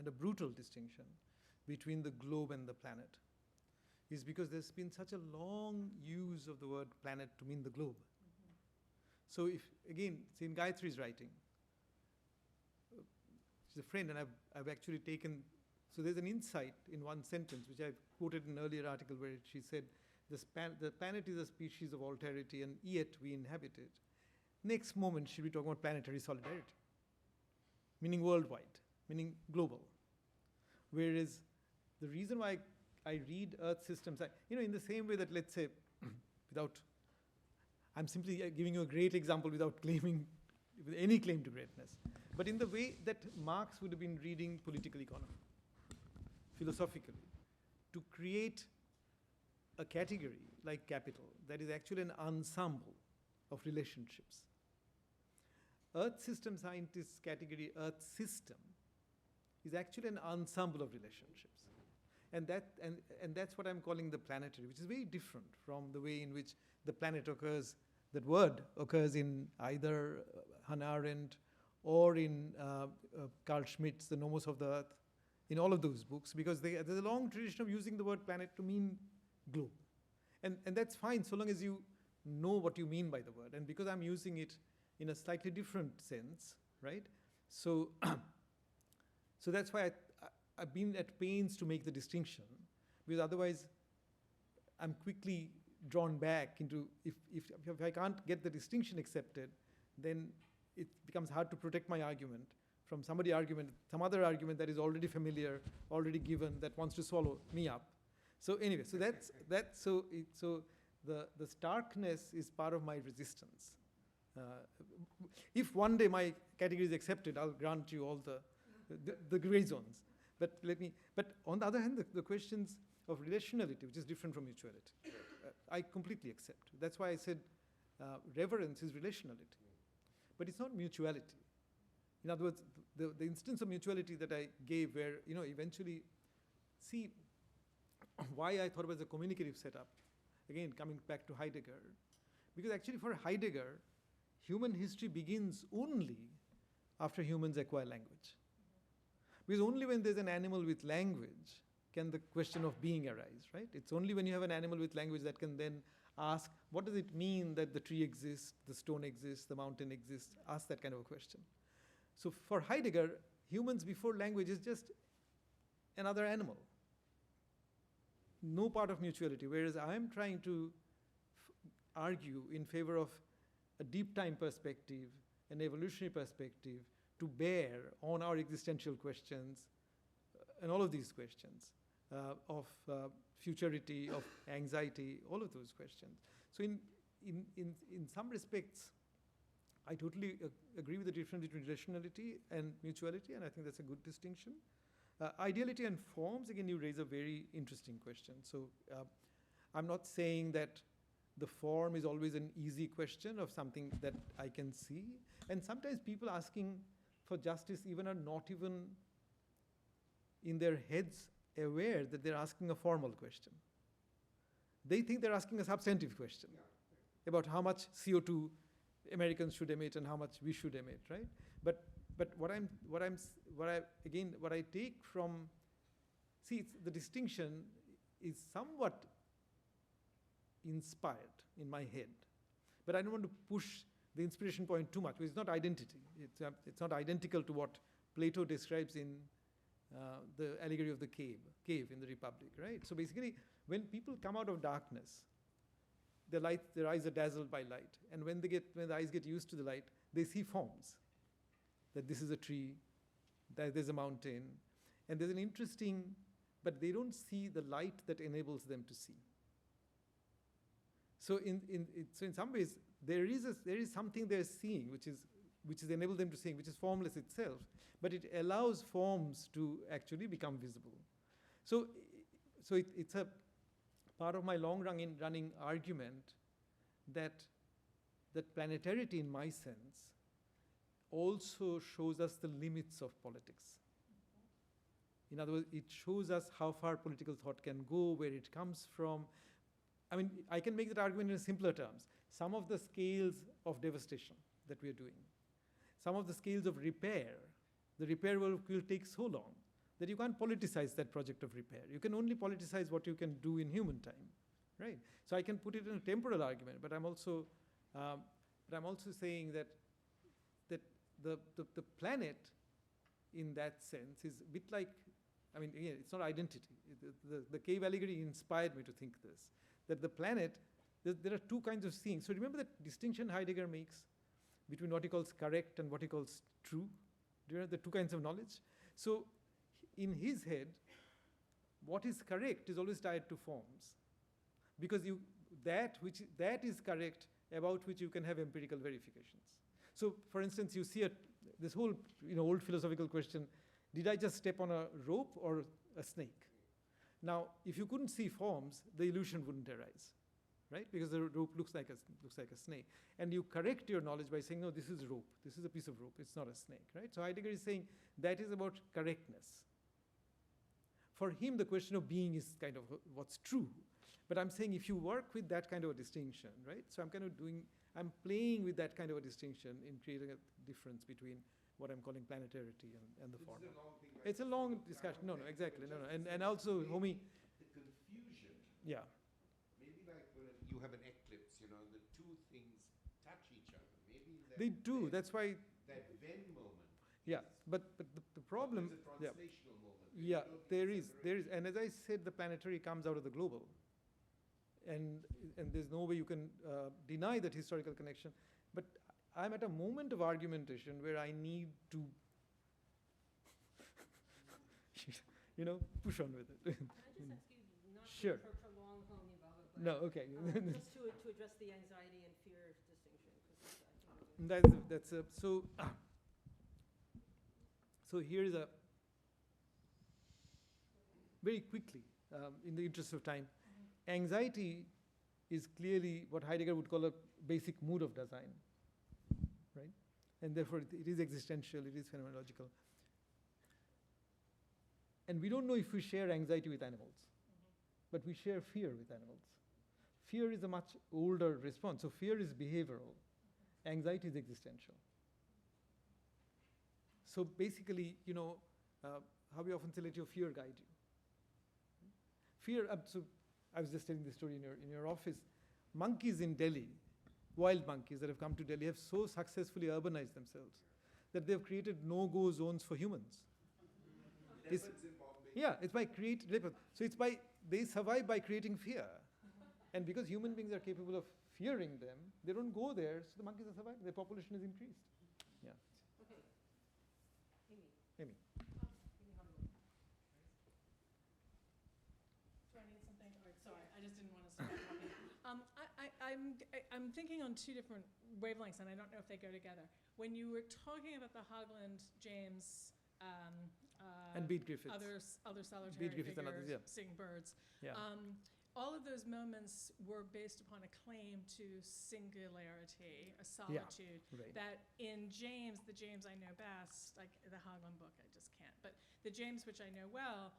a brutal distinction between the globe and the planet is because there's been such a long use of the word planet to mean the globe. So if, again, see in Gayatri's writing, she's a friend, and I've actually taken, so there's an insight in one sentence, which I've quoted in an earlier article where she said, the planet is a species of alterity, and yet we inhabit it. Next moment, she'll be talking about planetary solidarity, meaning worldwide, meaning global. Whereas the reason why I read Earth systems, in the same way that, let's say, I'm simply giving you a great example without claiming, with any claim to greatness, but in the way that Marx would have been reading political economy, philosophically, to create a category like capital that is actually an ensemble of relationships. Earth system scientists' category, Earth system, is actually an ensemble of relationships. And that's what I'm calling the planetary, which is very different from the way in which the planet occurs, that word occurs in either Hannah Arendt or in Carl Schmitt's The Nomos of the Earth, in all of those books, because there's a long tradition of using the word planet to mean globe. And that's fine, so long as you know what you mean by the word. And because I'm using it in a slightly different sense, right? So, so that's why I've been at pains to make the distinction, because otherwise I'm quickly drawn back into, if I can't get the distinction accepted, then it becomes hard to protect my argument from some other argument that is already familiar, already given, that wants to swallow me up. So anyway, so so the starkness is part of my resistance. If one day my category is accepted, I'll grant you all the gray zones. But on the other hand, the questions of relationality, which is different from mutuality, I completely accept. That's why I said reverence is relationality, but it's not mutuality. In other words, the instance of mutuality that I gave, where eventually, see why I thought it was a communicative setup. Again, coming back to Heidegger, because actually for Heidegger, human history begins only after humans acquire language. Because only when there's an animal with language can the question of being arise, right? It's only when you have an animal with language that can then ask, what does it mean that the tree exists, the stone exists, the mountain exists? Ask that kind of a question. So for Heidegger, humans before language is just another animal. No part of mutuality, whereas I am trying to argue in favor of a deep time perspective, an evolutionary perspective, to bear on our existential questions, and all of these questions of futurity, of anxiety, all of those questions. So in some respects, I totally agree with the difference between rationality and mutuality, and I think that's a good distinction. Ideality and forms, again, you raise a very interesting question. So I'm not saying that the form is always an easy question of something that I can see. And sometimes people asking for justice even are not even in their heads aware that they're asking a formal question. They think they're asking a substantive question about how much CO2 Americans should emit and how much we should emit, right? But what I take from, the distinction is somewhat inspired in my head, but I don't want to push the inspiration point too much, because it's not identity. It's not identical to what Plato describes in the allegory of the cave in the Republic, right? So basically, when people come out of darkness, their eyes are dazzled by light, and when the eyes get used to the light, they see forms. That this is a tree, that there's a mountain, and there's an interesting, but they don't see the light that enables them to see. So in some ways, there is something they're seeing which is enabled them to see, which is formless itself, but it allows forms to actually become visible. So it's a part of my long-running argument that planetarity, in my sense, also shows us the limits of politics. In other words, it shows us how far political thought can go, where it comes from. I mean, I can make that argument in simpler terms. Some of the scales of devastation that we are doing, some of the scales of repair, the repair work will take so long that you can't politicize that project of repair. You can only politicize what you can do in human time, right? So I can put it in a temporal argument, but I'm also saying that the planet, in that sense, is a bit like, I mean, again, it's not identity. The cave allegory inspired me to think this, that the planet, there are two kinds of seeing. So remember that distinction Heidegger makes between what he calls correct and what he calls true? Do you know the two kinds of knowledge? So in his head, what is correct is always tied to forms, because that is correct, about which you can have empirical verifications. So, for instance, you see this whole old philosophical question: did I just step on a rope or a snake? Now, if you couldn't see forms, the illusion wouldn't arise, right? Because the rope looks like a snake, and you correct your knowledge by saying, no, this is rope. This is a piece of rope. It's not a snake, right? So Heidegger is saying that is about correctness. For him, the question of being is kind of what's true. But I'm saying if you work with that kind of a distinction, right? So I'm playing with that kind of a distinction in creating a difference between what I'm calling planetarity and the form. It's a long discussion. No, exactly. No. And also, homie. The confusion. Yeah. Maybe like when you have an eclipse, the two things touch each other. Maybe They do. That's why. That Venn moment. Yeah, but the problem. It's a translational moment. Yeah, there is, and as I said, the planetary comes out of the global. And there's no way you can deny that historical connection. But I'm at a moment of argumentation where I need to, push on with it. Can I just ask you not Sure. to prolong homie Baba, but No, okay. just to address the anxiety and fear distinction, because I think So here is very quickly, in the interest of time, anxiety is clearly what Heidegger would call a basic mood of Dasein, right? And therefore it is existential, it is phenomenological. And we don't know if we share anxiety with animals, but we share fear with animals. Fear is a much older response. So fear is behavioral. Anxiety is existential. So basically, how we often say, let your fear guide you. Fear, so I was just telling this story in your office. Monkeys in Delhi, wild monkeys that have come to Delhi, have so successfully urbanized themselves that they've created no-go zones for humans. It's by so they survive by creating fear. And because human beings are capable of fearing them, they don't go there, so the monkeys are surviving. Their population is increased. Yeah. Okay. Amy. Do I need something? Or, sorry, I just didn't want to start talking. I'm thinking on two different wavelengths, and I don't know if they go together. When you were talking about the Hogland, James, And Beat Griffiths. other solitary Beat Griffiths and figures others, yeah. seeing birds. Yeah. All of those moments were based upon a claim to singularity, a solitude, right. that in James, the James I know best, like the Hogland book, I just can't, but the James which I know well,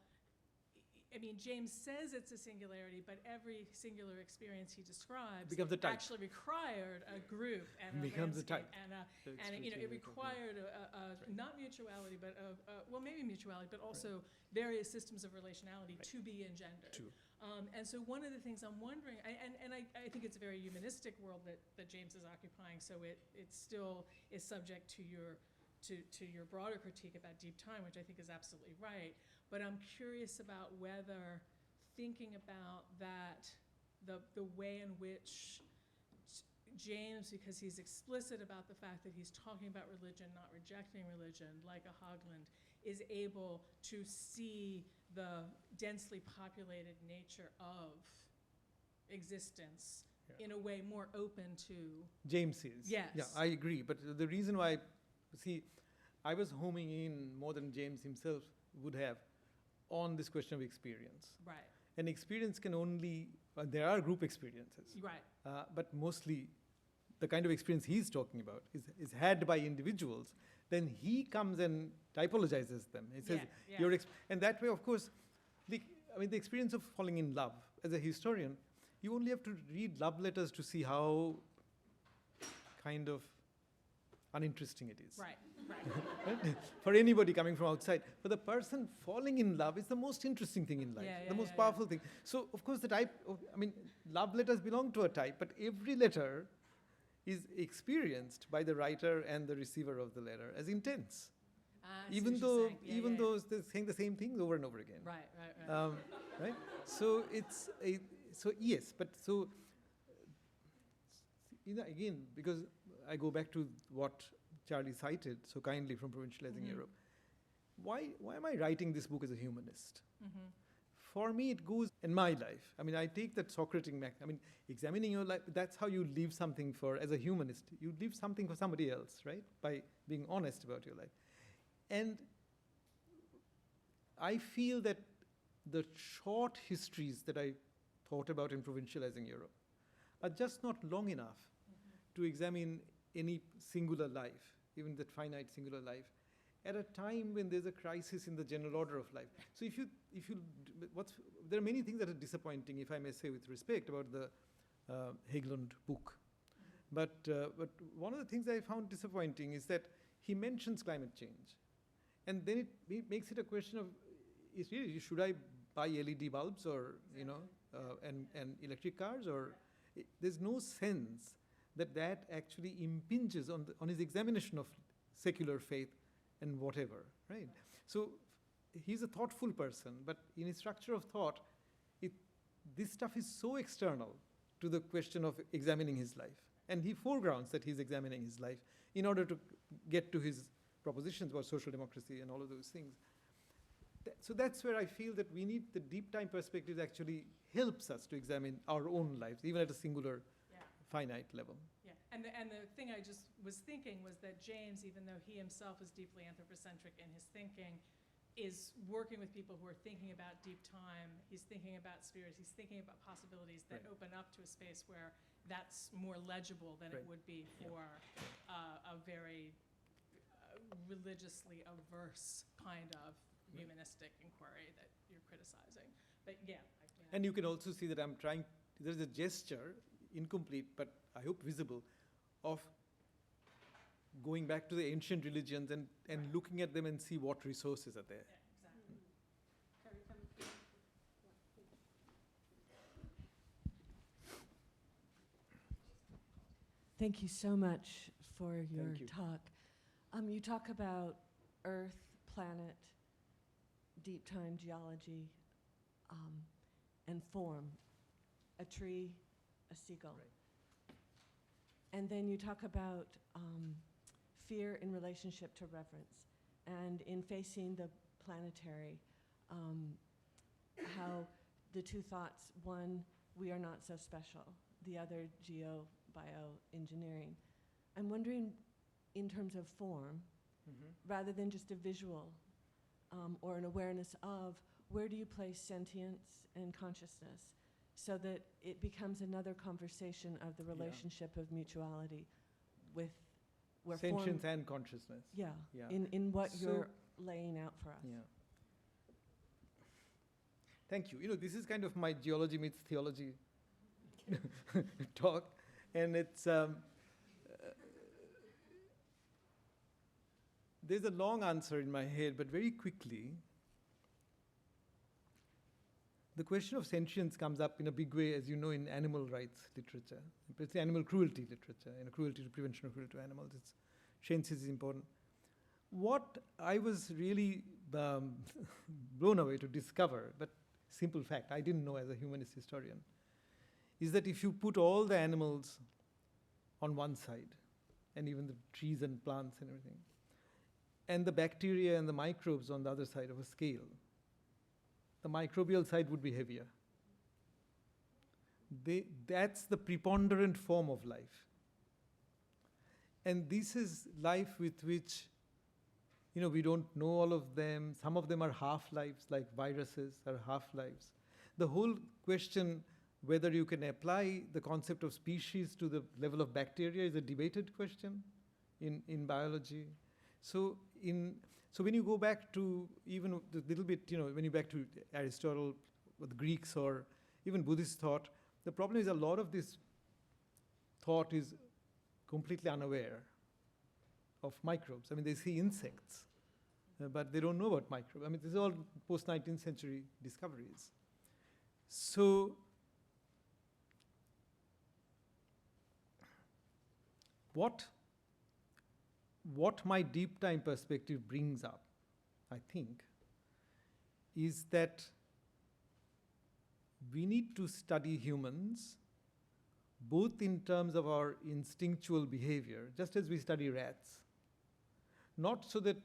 I mean, James says it's a singularity, but every singular experience he describes Becomes a type. actually required a group and a Becomes a landscape type. and it required not mutuality, but well, maybe mutuality, but also various systems of relationality to be engendered. True. And so one of the things I'm wondering, and I think it's a very humanistic world that James is occupying, so it still is subject to your broader critique about deep time, which I think is absolutely right. But I'm curious about whether thinking about that, the way in which James, because he's explicit about the fact that he's talking about religion, not rejecting religion, like a Hogland, is able to see the densely populated nature of existence in a way more open to... James is. Yes. Yeah, I agree. But the reason why, see, I was homing in more than James himself would have on this question of experience. Right. And experience can only, there are group experiences. Right. But mostly the kind of experience he's talking about is had by individuals. Then he comes and typologizes them. He says, and that way, of course, the experience of falling in love, as a historian, you only have to read love letters to see how kind of uninteresting it is. Right. For anybody coming from outside. For the person falling in love is the most interesting thing in life, the most powerful thing. So, of course, the type, love letters belong to a type, but every letter is experienced by the writer and the receiver of the letter as intense. Even though they're saying the same things over and over again. Right. Right? So yes, but again, because I go back to what Charlie cited so kindly from Provincializing Europe. Why am I writing this book as a humanist? For me, it goes in my life. I take that Socratic examining your life, that's how you leave something as a humanist. You leave something for somebody else, right? By being honest about your life. And I feel that the short histories that I thought about in Provincializing Europe are just not long enough to examine any singular life, even that finite singular life, at a time when there's a crisis in the general order of life. So there are many things that are disappointing, if I may say with respect, about the Haglund book. But one of the things I found disappointing is that he mentions climate change. And then it makes it a question of, should I buy LED bulbs or, and electric cars? Or there's no sense that actually impinges on his examination of secular faith and whatever, right? So he's a thoughtful person, but in his structure of thought, this stuff is so external to the question of examining his life. And he foregrounds that he's examining his life in order to get to his propositions about social democracy and all of those things. So that's where I feel that we need the deep time perspective actually helps us to examine our own lives, even at a singular, finite level. Yeah, and the thing I just was thinking was that James, even though he himself is deeply anthropocentric in his thinking, is working with people who are thinking about deep time. He's thinking about spirits. He's thinking about possibilities that open up to a space where that's more legible than it would be for a very religiously averse kind of humanistic inquiry that you're criticizing. But And you can also see that there's a gesture, incomplete, but I hope visible, of going back to the ancient religions and looking at them and see what resources are there. Exactly. Thank you so much for your Thank you. talk. You talk about Earth, planet, deep time geology, and form, a tree, a seagull. Right. And then you talk about fear in relationship to reverence, and in facing the planetary, how the two thoughts, one, we are not so special, the other, bioengineering. I'm wondering, in terms of form, rather than just a visual or an awareness of, where do you place sentience and consciousness so that it becomes another conversation of the relationship of mutuality with where Sentience form, and consciousness. yeah, Yeah. in what So- you're laying out for us. Yeah. Thank you. You know, this is kind of my geology meets theology talk, and it's there's a long answer in my head, but very quickly, the question of sentience comes up in a big way, as you know, in animal rights literature. It's animal cruelty literature, and cruelty to prevention of cruelty to animals. It's sentience is important. What I was really blown away to discover, but simple fact, I didn't know as a humanist historian, is that if you put all the animals on one side, and even the trees and plants and everything, and the bacteria and the microbes on the other side of a scale, the microbial side would be heavier. That's the preponderant form of life. And this is life with which, you know, we don't know all of them. Some of them are half-lives, like viruses are half-lives. The whole question whether you can apply the concept of species to the level of bacteria is a debated question in biology. So when you go back to even a little bit, you know, when you back to Aristotle, or the Greeks, or even Buddhist thought, the problem is a lot of this thought is completely unaware of microbes. I mean, they see insects, but they don't know about microbes. I mean, this is all post-19th century discoveries. So what my deep time perspective brings up, I think, is that we need to study humans both in terms of our instinctual behavior, just as we study rats. Not so that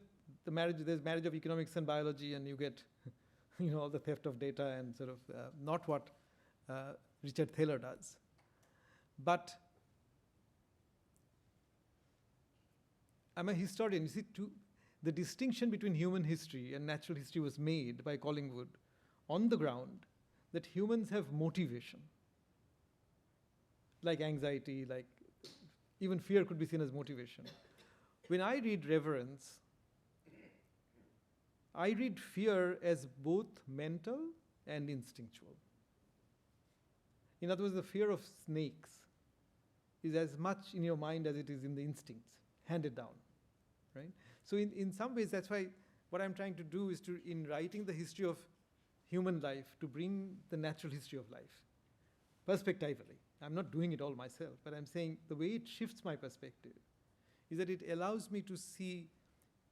there's marriage of economics and biology and you get you know, all the theft of data and sort of not what Richard Thaler does. But I'm a historian. You see, the distinction between human history and natural history was made by Collingwood on the ground that humans have motivation, like anxiety, like even fear could be seen as motivation. When I read Reverence, I read fear as both mental and instinctual. In other words, the fear of snakes is as much in your mind as it is in the instincts, handed down, right? So in some ways, that's why what I'm trying to do is to, in writing the history of human life, to bring the natural history of life, perspectively. I'm not doing it all myself, but I'm saying the way it shifts my perspective is that it allows me to see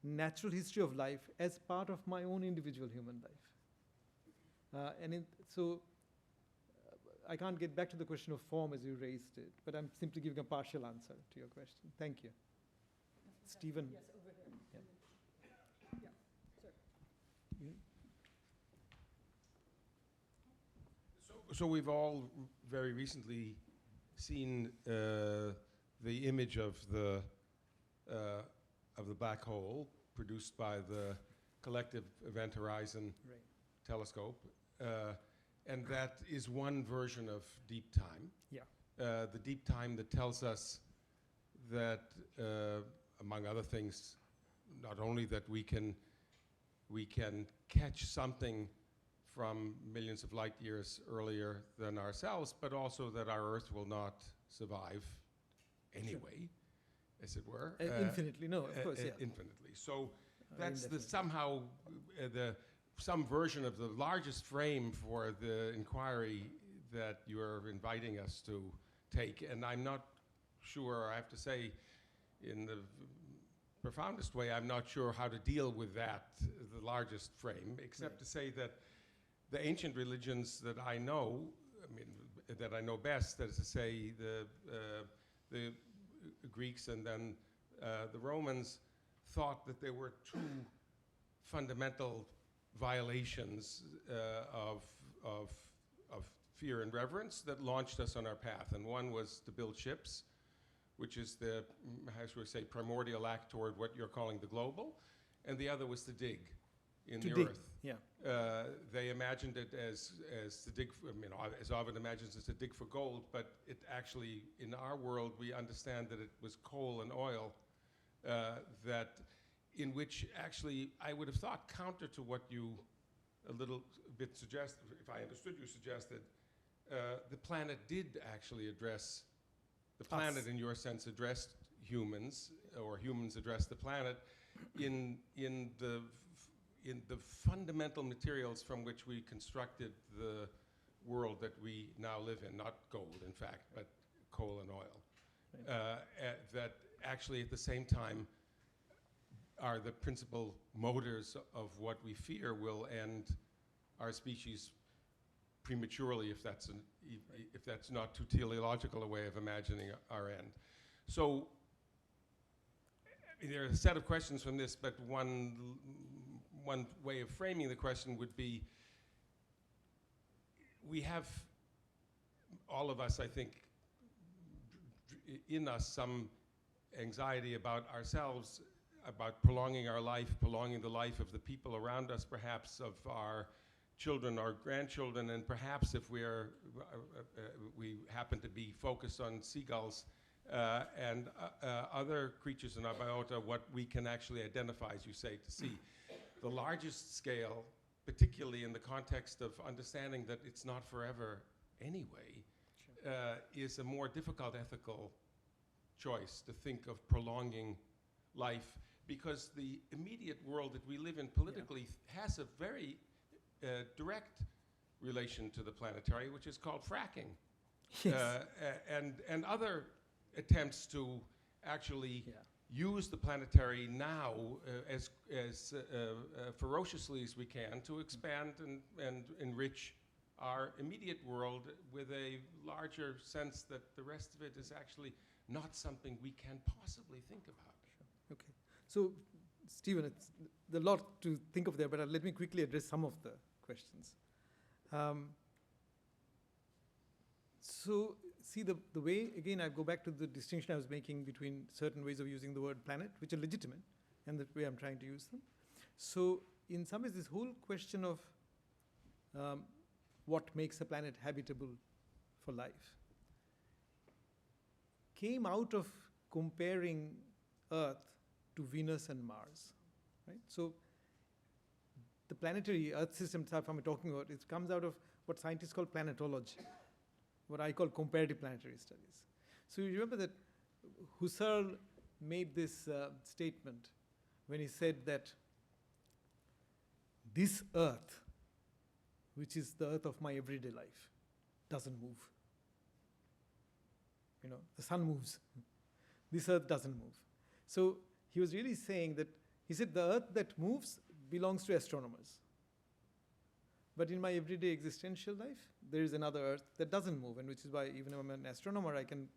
natural history of life as part of my own individual human life. So I can't get back to the question of form as you raised it, but I'm simply giving a partial answer to your question. Thank you. Stephen. Yes, over here. Yeah. Yeah, sir. So we've all very recently seen the image of the black hole produced by the Collective Event Horizon Right. telescope, and that is one version of deep time. Yeah. The deep time that tells us that, among other things, not only that we can catch something from millions of light years earlier than ourselves, but also that our Earth will not survive anyway. as it were. Infinitely, no, of course, yeah. Infinitely. So that's the indefinitely. somehow some version of the largest frame for the inquiry that you're inviting us to take. And I'm not sure, I have to say, in the profoundest way, I'm not sure how to deal with that, the largest frame, except to say that the ancient religions that I know, that I know best, that is to say the Greeks and then the Romans, thought that there were two fundamental violations of fear and reverence that launched us on our path. And one was to build ships, which is the, how should we say, primordial act toward what you're calling the global. And the other was to dig in the earth. Yeah. They imagined it as to dig, as Ovid imagines it to dig for gold, but it actually, in our world, we understand that it was coal and oil in which actually I would have thought counter to what you a little bit suggested, if I understood you suggested, the planet did actually address, the planet in your sense addressed humans, or humans addressed the planet in the fundamental materials from which we constructed the world that we now live in, not gold, in fact, but coal and oil. Right. That actually at the same time are the principal motors of what we fear will end our species prematurely, if that's not too teleological a way of imagining our end. So there are a set of questions from this, but one way of framing the question would be, we have, all of us, I think, in us some anxiety about ourselves, about prolonging our life, prolonging the life of the people around us, perhaps of our children or grandchildren, and perhaps if we happen to be focused on seagulls and other creatures in our biota, what we can actually identify, as you say, to see. The largest scale, particularly in the context of understanding that it's not forever anyway, is a more difficult ethical choice to think of prolonging life, because the immediate world that we live in politically has a very direct relation to the planetary, which is called fracking. Yes. And other attempts to actually use the planetary now as ferociously as we can to expand and enrich our immediate world with a larger sense that the rest of it is actually not something we can possibly think about. Sure. Okay. So, Stephen, it's a lot to think of there, but let me quickly address some of the questions. So, see, the way, again, I go back to the distinction I was making between certain ways of using the word planet, which are legitimate, and the way I'm trying to use them. So, in some ways, this whole question of what makes a planet habitable for life came out of comparing Earth to Venus and Mars, right? So the planetary Earth system itself I'm talking about, it comes out of what scientists call planetology, what I call comparative planetary studies. So you remember that Husserl made this statement when he said that this Earth, which is the Earth of my everyday life, doesn't move. You know, the sun moves. This Earth doesn't move. So he was really saying that, he said the Earth that moves belongs to astronomers. But in my everyday existential life, there is another Earth that doesn't move, and which is why even if I'm an astronomer, I can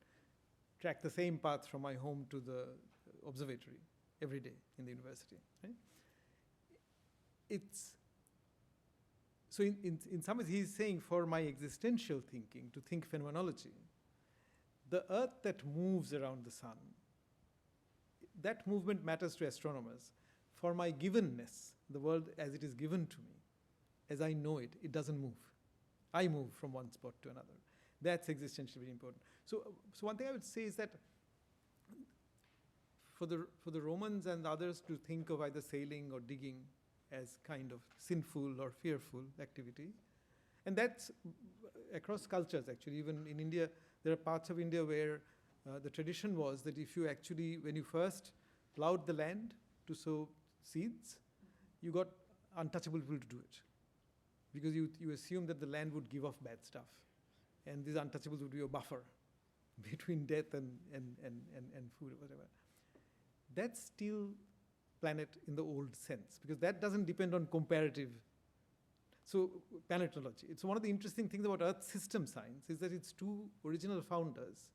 track the same path from my home to the observatory every day in the university. Right? So in some ways, he's saying for my existential thinking, to think phenomenology, the Earth that moves around the sun, that movement matters to astronomers. For my givenness, the world as it is given to me, as I know it, it doesn't move. I move from one spot to another. That's existentially very important. So one thing I would say is that for the Romans and others to think of either sailing or digging as kind of sinful or fearful activity, and that's across cultures actually. Even in India, there are parts of India where the tradition was that if you actually, when you first plowed the land to sow seeds, you got untouchable people to do it. Because you assumed that the land would give off bad stuff. And these untouchables would be a buffer between death and food or whatever. That's still planet in the old sense, because that doesn't depend on comparative. So planetology, it's one of the interesting things about Earth system science is that its two original founders,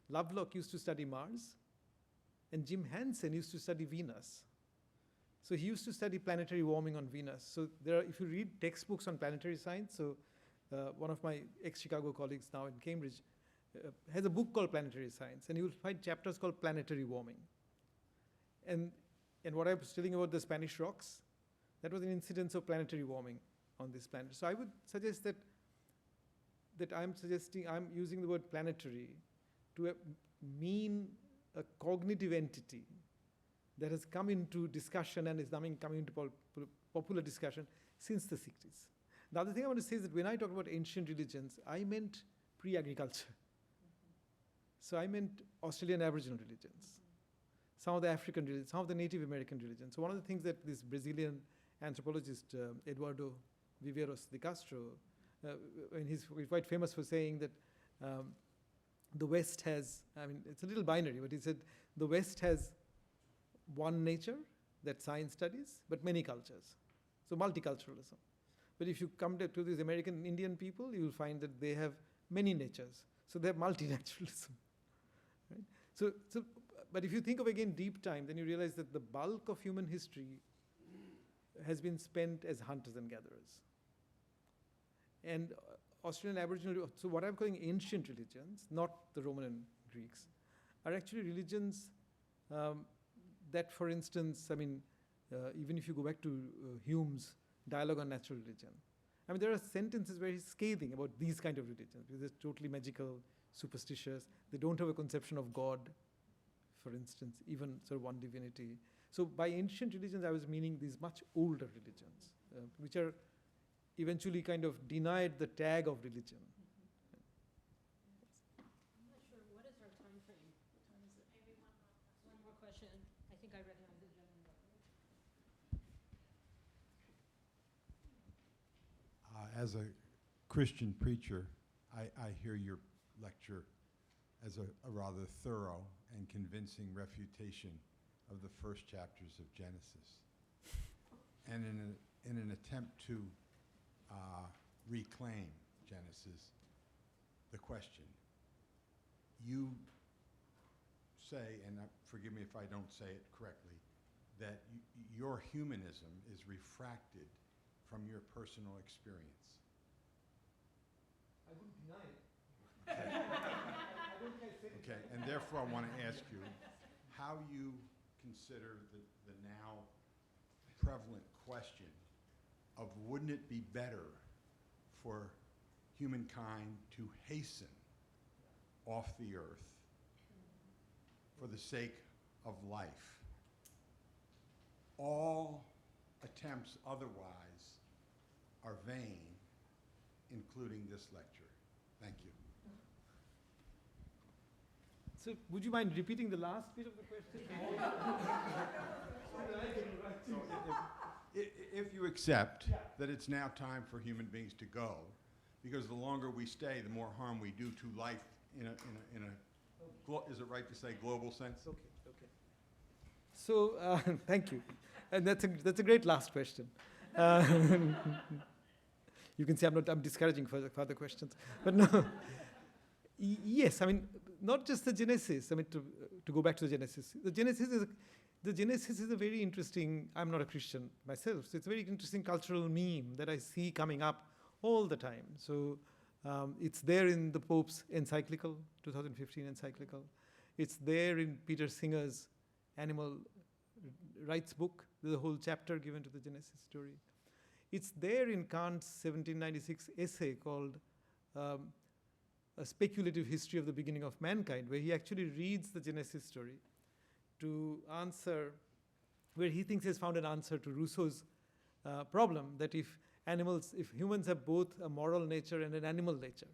Lovelock used to study Mars, and Jim Hansen used to study Venus. So he used to study planetary warming on Venus. So there are, if you read textbooks on planetary science, so one of my ex-Chicago colleagues now in Cambridge has a book called Planetary Science, and you will find chapters called planetary warming. And what I was telling about the Spanish rocks, that was an incidence of planetary warming on this planet. So I would suggest that I'm using the word planetary to mean a cognitive entity that has come into discussion and is coming into popular discussion since the 60s. The other thing I want to say is that when I talk about ancient religions, I meant pre-agriculture. So I meant Australian Aboriginal religions, some of the African religions, some of the Native American religions. So one of the things that this Brazilian anthropologist, Eduardo Viveiros de Castro, and he's quite famous for saying that the West has, I mean, it's a little binary, but he said the West has one nature that science studies, but many cultures. So multiculturalism. But if you come to these American Indian people, you will find that they have many natures. So they have multinaturalism. Right? So, but if you think of again deep time, then you realize that the bulk of human history has been spent as hunters and gatherers. And Australian Aboriginal, so what I'm calling ancient religions, not the Roman and Greeks, are actually religions that, for instance, I mean, even if you go back to Hume's Dialogue on Natural Religion, I mean, there are sentences very scathing about these kind of religions, because they're totally magical, superstitious. They don't have a conception of God, for instance, even sort of one divinity. So by ancient religions, I was meaning these much older religions, which are eventually kind of denied the tag of religion. I'm not sure, what is our time frame? What time is it? Maybe one more question. I think I recognize the gentleman. As a Christian preacher, I hear your lecture as a rather thorough and convincing refutation of the first chapters of Genesis. And in an attempt to reclaim Genesis, the question, you say, and forgive me if I don't say it correctly, that your humanism is refracted from your personal experience. I wouldn't deny it. Okay, and therefore I want to ask you how you consider the now prevalent question of wouldn't it be better for humankind to hasten off the earth for the sake of life? All attempts otherwise are vain, including this lecture. Thank you. So would you mind repeating the last bit of the question? If you accept that it's now time for human beings to go, because the longer we stay, the more harm we do to life in a is it right to say global sense? Okay. So thank you, and that's a great last question. You can see I'm discouraging further questions, but no. Yes, I mean not just the Genesis. I mean to go back to the Genesis. The Genesis is a very interesting. I'm not a Christian myself, so it's a very interesting cultural meme that I see coming up all the time. So it's there in the Pope's encyclical, 2015 encyclical. It's there in Peter Singer's animal rights book. There's a whole chapter given to the Genesis story. It's there in Kant's 1796 essay called A Speculative History of the Beginning of Mankind, where he actually reads the Genesis story to answer, where he thinks he has found an answer to Rousseau's problem, that if humans have both a moral nature and an animal nature,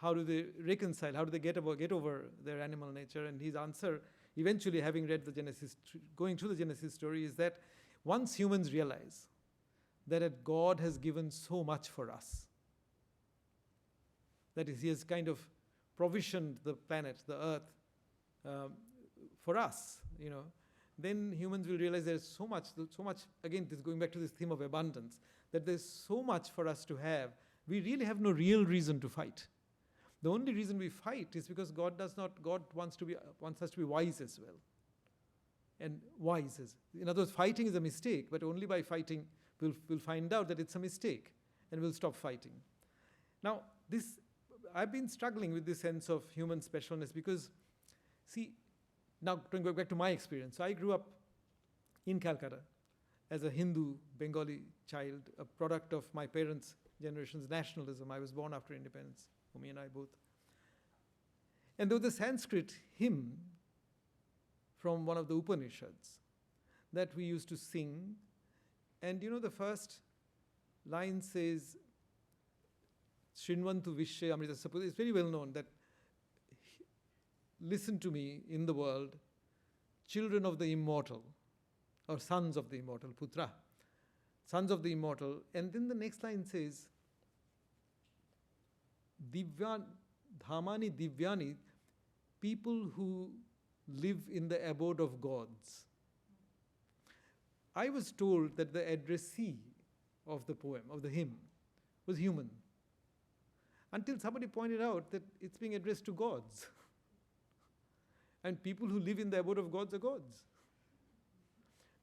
how do they reconcile? How do they get over their animal nature? And his answer, eventually, having read the Genesis, going through the Genesis story, is that once humans realize that God has given so much for us, that is, he has kind of provisioned the planet, the earth, for us, then humans will realize there's so much, again, this going back to this theme of abundance, that there's so much for us to have. We really have no real reason to fight. The only reason we fight is because God wants us to be wise as well. And wise is, in other words, fighting is a mistake, but only by fighting we'll find out that it's a mistake and we'll stop fighting. Now, I've been struggling with this sense of human specialness because, see, now going back to my experience. So I grew up in Calcutta as a Hindu Bengali child, a product of my parents' generation's nationalism. I was born after independence, Umi and I both. And there was a Sanskrit hymn from one of the Upanishads that we used to sing. And the first line says, Shrinvantu Vishya Amrita. Suppose it's very well known that listen to me in the world, children of the immortal, or sons of the immortal, putra, sons of the immortal. And then the next line says, Dhamani Divyani, people who live in the abode of gods. I was told that the addressee of the poem, of the hymn, was human. Until somebody pointed out that it's being addressed to gods. And people who live in the abode of gods are gods.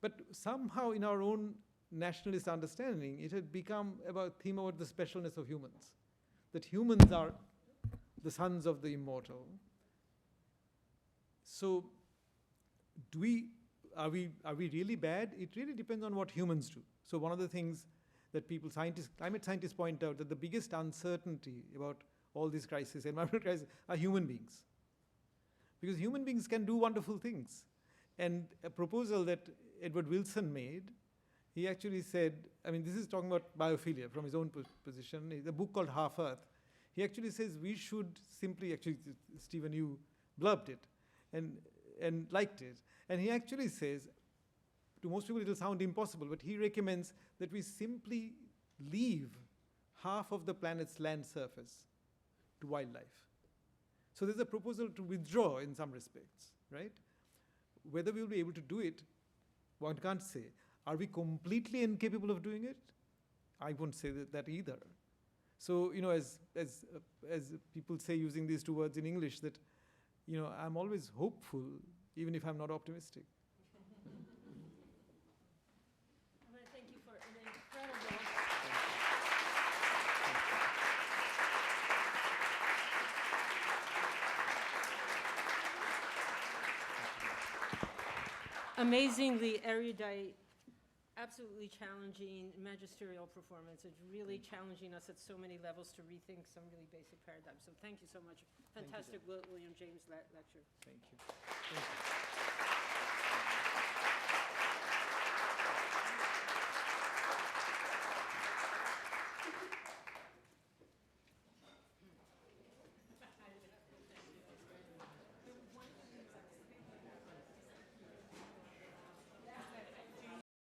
But somehow in our own nationalist understanding, it had become a theme about the specialness of humans. That humans are the sons of the immortal. So are we really bad? It really depends on what humans do. So one of the things that climate scientists point out, that the biggest uncertainty about all these crises, environmental crises, are human beings. Because human beings can do wonderful things. And a proposal that Edward Wilson made, he actually said, this is talking about biophilia from his own position, a book called Half Earth. He actually says we should simply, Stephen, you blurbed it and liked it. And he actually says, to most people it will sound impossible, but he recommends that we simply leave half of the planet's land surface to wildlife. So there's a proposal to withdraw in some respects, right? Whether we will be able to do it, one can't say. Are we completely incapable of doing it? I won't say that either. So, as people say using these two words in English, that, I'm always hopeful, even if I'm not optimistic. I want to thank you for an incredible... amazingly erudite, absolutely challenging magisterial performance. It's really challenging us at so many levels to rethink some really basic paradigms. So thank you so much. Fantastic William James lecture. Thank you.